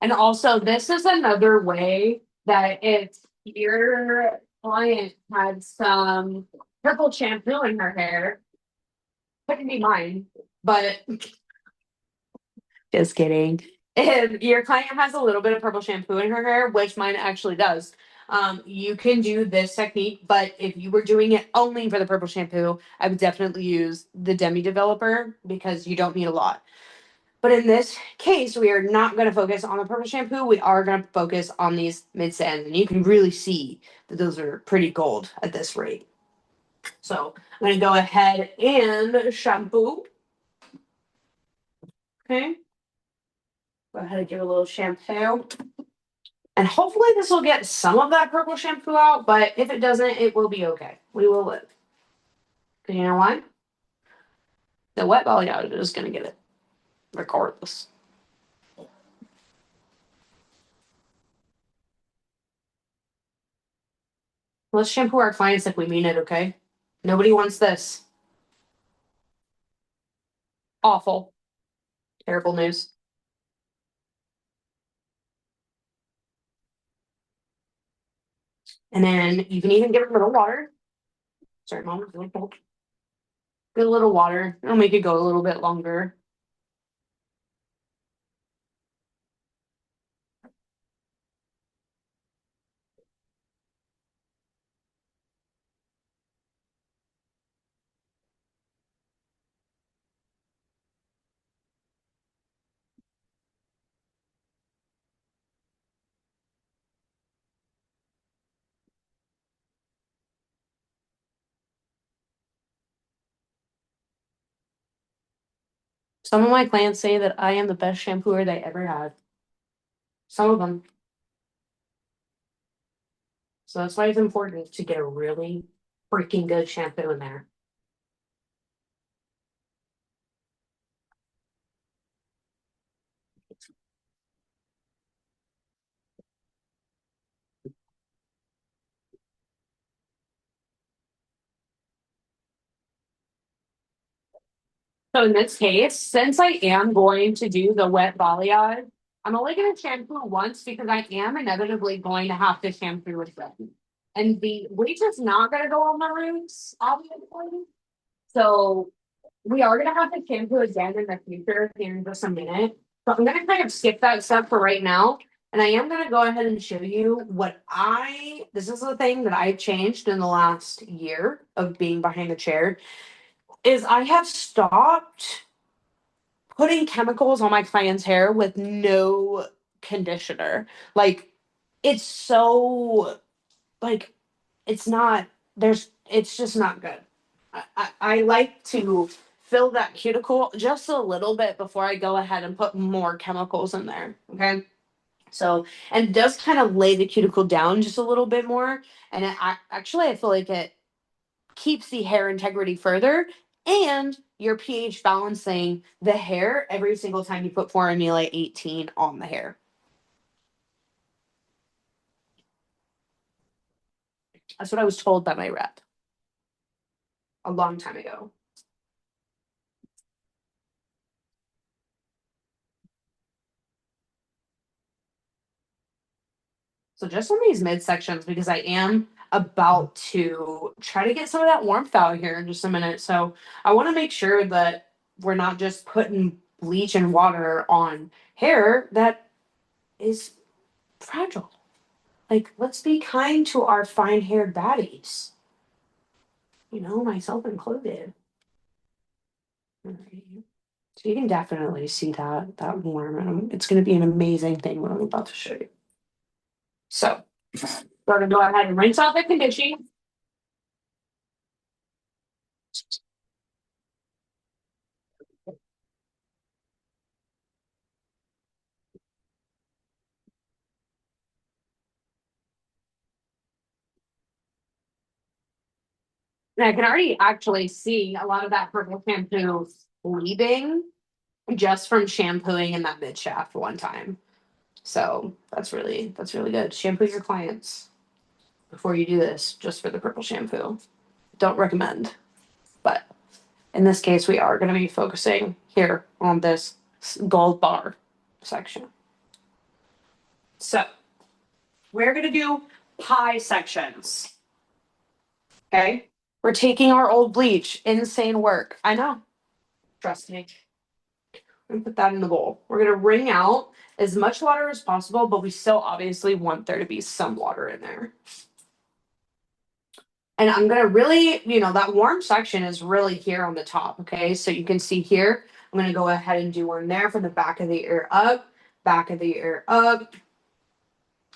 And also, this is another way that if your client had some purple shampoo in her hair, couldn't be mine, but just kidding. If your client has a little bit of purple shampoo in her hair, which mine actually does, you can do this technique. But if you were doing it only for the purple shampoo, I would definitely use the demi developer because you don't need a lot. But in this case, we are not going to focus on the purple shampoo. We are going to focus on these mid ends, and you can really see that those are pretty gold at this rate. So I'm going to go ahead and shampoo. Okay. Go ahead and give a little shampoo. And hopefully this will get some of that purple shampoo out, but if it doesn't, it will be okay. We will live. Because you know why? The wet balayage is going to get it, regardless. Let's shampoo our clients like we mean it, okay? Nobody wants this. Awful. Terrible news. And then you can even give it a little water. Sorry, Mom, it's really cold. Get a little water. It'll make it go a little bit longer. Some of my clients say that I am the best shampooer they ever had. Some of them. So that's why it's important to get a really freaking good shampoo in there. So in this case, since I am going to do the wet balayage, I'm only going to shampoo once because I am inevitably going to have to shampoo again. And the bleach is not going to go on my roots, obviously. So we are going to have to shampoo again in the future here in just a minute. But I'm going to kind of skip that step for right now. And I am going to go ahead and show you this is the thing that I've changed in the last year of being behind the chair, is I have stopped putting chemicals on my client's hair with no conditioner. Like, it's so, like, it's not, it's just not good. I like to fill that cuticle just a little bit before I go ahead and put more chemicals in there. Okay. So, and it does kind of lay the cuticle down just a little bit more. And I feel like it keeps the hair integrity further, and you're pH balancing the hair every single time you put Formula 18 on the hair. That's what I was told by my rep a long time ago. So just on these midsections, because I am about to try to get some of that warmth out here in just a minute. So I want to make sure that we're not just putting bleach and water on hair that is fragile. Like, let's be kind to our fine haired baddies. You know, myself included. Alright. So you can definitely see that warm, and it's going to be an amazing thing what I'm about to show you. So we're going to go ahead and rinse off the conditioning. And I can already actually see a lot of that purple shampoo leaving just from shampooing in that mid shaft one time. So that's really good. Shampoo your clients before you do this, just for the purple shampoo. Don't recommend, but in this case, we are going to be focusing here on this gold bar section. So we're going to do pie sections. Okay. We're taking our old bleach. Insane work. I know. Trust me. I'm going to put that in the bowl. We're going to wring out as much water as possible, but we still obviously want there to be some water in there. And I'm going to really, that warm section is really here on the top. Okay. So you can see here, I'm going to go ahead and do one there from the back of the ear up, back of the ear up.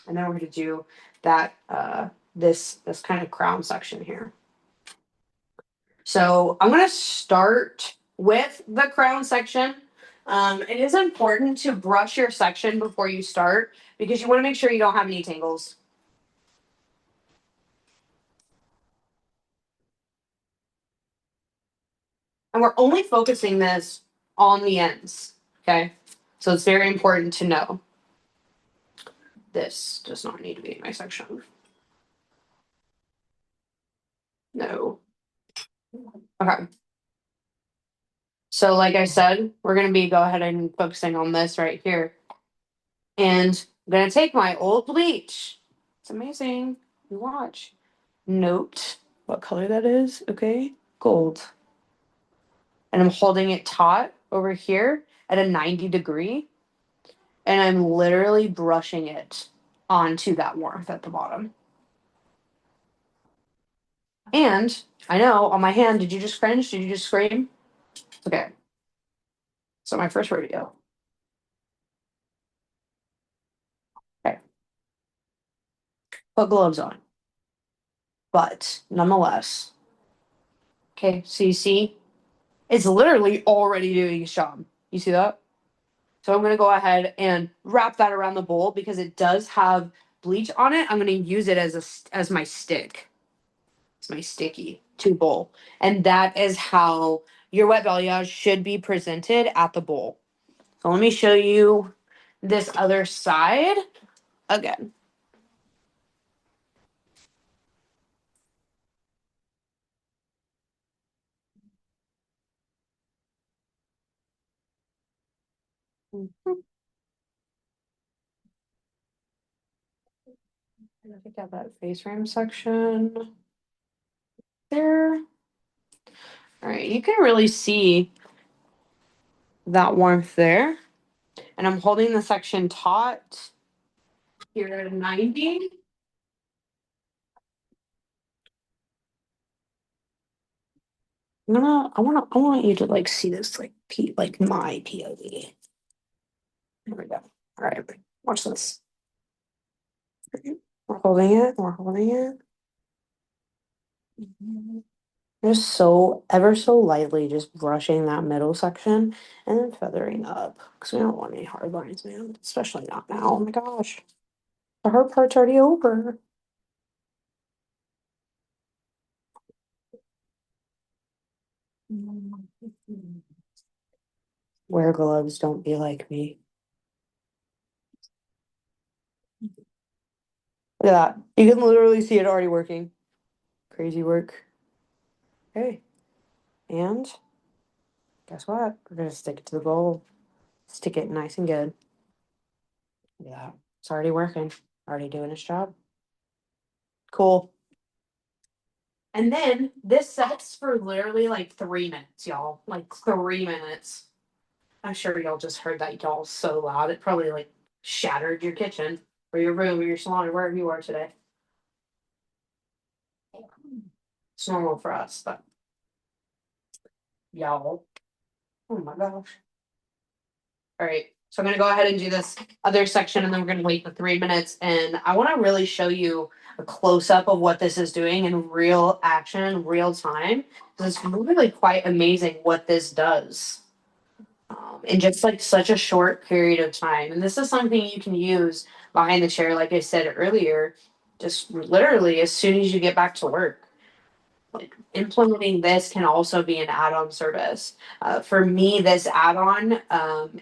And then we're going to do that, this kind of crown section here. So I'm going to start with the crown section. It is important to brush your section before you start because you want to make sure you don't have any tangles. And we're only focusing this on the ends, okay? So it's very important to know. This does not need to be in my section. No. Okay. So like I said, we're going to be go ahead and focusing on this right here. And I'm going to take my old bleach. It's amazing. You watch. Note what color that is, okay? Gold. And I'm holding it taut over here at a 90-degree. And I'm literally brushing it onto that warmth at the bottom. And I know on my hand, did you just cringe? Did you just scream? Okay. So my first rodeo. Okay. Put gloves on. But nonetheless. Okay, so you see, it's literally already doing its job. You see that? So I'm going to go ahead and wrap that around the bowl because it does have bleach on it. I'm going to use it as my stick. It's my sticky to bowl. And that is how your wet balayage should be presented at the bowl. So let me show you this other side again. I think I have that face frame section there. All right, you can really see that warmth there. And I'm holding the section taut here at 90. I want you to like see this like like my POV. There we go. All right, watch this. We're holding it. We're holding it. Just so ever so lightly, just brushing that middle section and then feathering up because we don't want any hard lines, man. Especially not now. Oh my gosh, the hard part's already over. Wear gloves. Don't be like me. Look at that. You can literally see it already working. Crazy work. Okay. And guess what? We're gonna stick it to the bowl. Stick it nice and good. Yeah. It's already working. Already doing its job. Cool. And then this sets for literally like 3 minutes, y'all. Like 3 minutes. I'm sure y'all just heard that y'all so loud. It probably like shattered your kitchen or your room or your salon or wherever you are today. It's normal for us, but y'all. Oh my gosh. All right. So I'm going to go ahead and do this other section and then we're going to wait for 3 minutes. And I want to really show you a close up of what this is doing in real action, real time. Because it's really quite amazing what this does in just like such a short period of time. And this is something you can use behind the chair, like I said earlier, just literally as soon as you get back to work. Like implementing this can also be an add-on service. For me, this add-on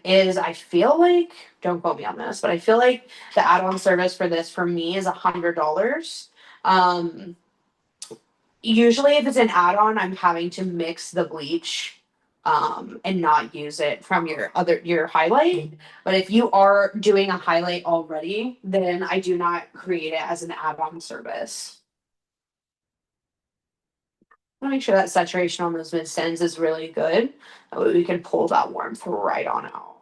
is I feel like don't quote me on this, but I feel like the add-on service for this for me is $100. Um, Usually, if it's an add-on, I'm having to mix the bleach and not use it from your highlight. But if you are doing a highlight already, then I do not create it as an add-on service. Want to make sure that saturation on those mid sends is really good. That way we can pull that warmth right on out.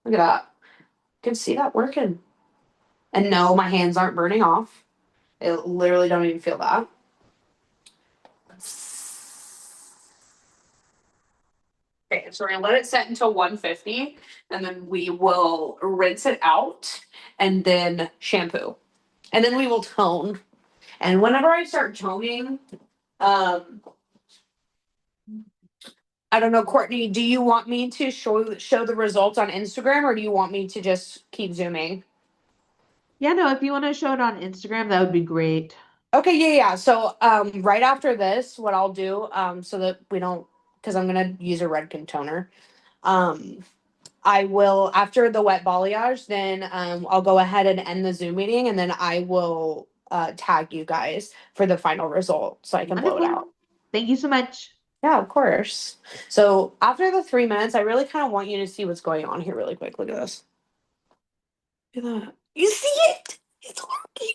Look at that. You can see that working. And no, my hands aren't burning off. I literally don't even feel that. Okay, so we're gonna let it set until 150 and then we will rinse it out and then shampoo. And then we will tone. And whenever I start toning, um, I don't know, Courtney, do you want me to show the results on Instagram or do you want me to just keep zooming? Yeah, no, if you want to show it on Instagram, that would be great. Okay, yeah. So right after this, what I'll do, so that we don't because I'm gonna use a Redken toner. Um I will after the wet balayage, then I'll go ahead and end the Zoom meeting and then I will tag you guys for the final result so I can blow it Wonderful. out. Thank you so much. Yeah, of course. So after the 3 minutes, I really kind of want you to see what's going on here really quick. Look at this. Look at that. You see it? It's working.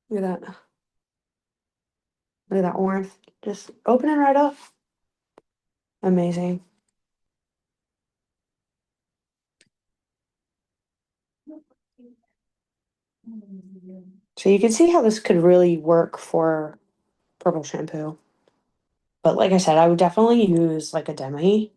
Look at that. Look at that warmth. Just opening right up. Amazing. So you can see how this could really work for purple shampoo. But like I said, I would definitely use like a demi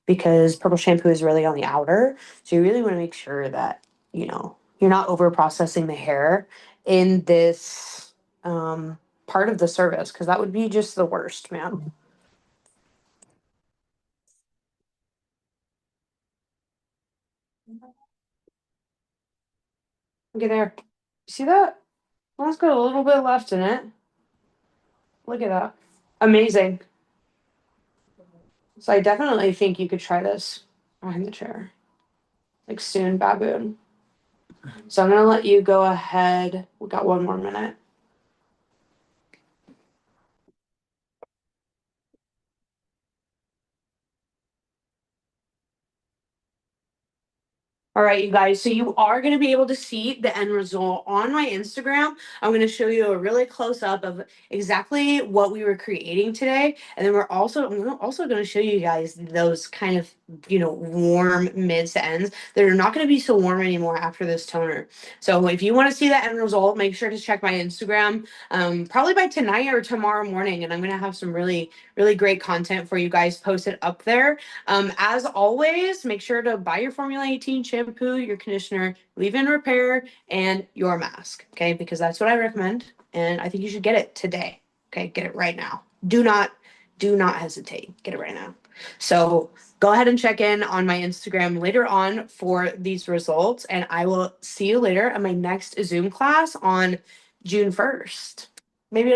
because purple shampoo is really on the outer. So you really want to make sure that, you're not over processing the hair in this part of the service because that would be just the worst, man. Look at there. See that? Well, it's got a little bit left in it. Look at that. Amazing. So I definitely think you could try this behind the chair. Like soon, baboon. So I'm gonna let you go ahead. We got 1 more minute. All right, you guys. So you are going to be able to see the end result on my Instagram. I'm going to show you a really close up of exactly what we were creating today, and then I'm also going to show you guys those kind of warm mids to ends that are not going to be so warm anymore after this toner. So if you want to see that end result, make sure to check my Instagram probably by tonight or tomorrow morning, and I'm going to have some really great content for you guys posted up there. As always, make sure to buy your Formula 18 shampoo, your conditioner, leave-in repair, and your mask. Okay, because that's what I recommend, and I think you should get it today. Okay, get it right now. Do not hesitate. Get it right now. So go ahead and check in on my Instagram later on for these results, and I will see you later at my next Zoom class on June 1st. Maybe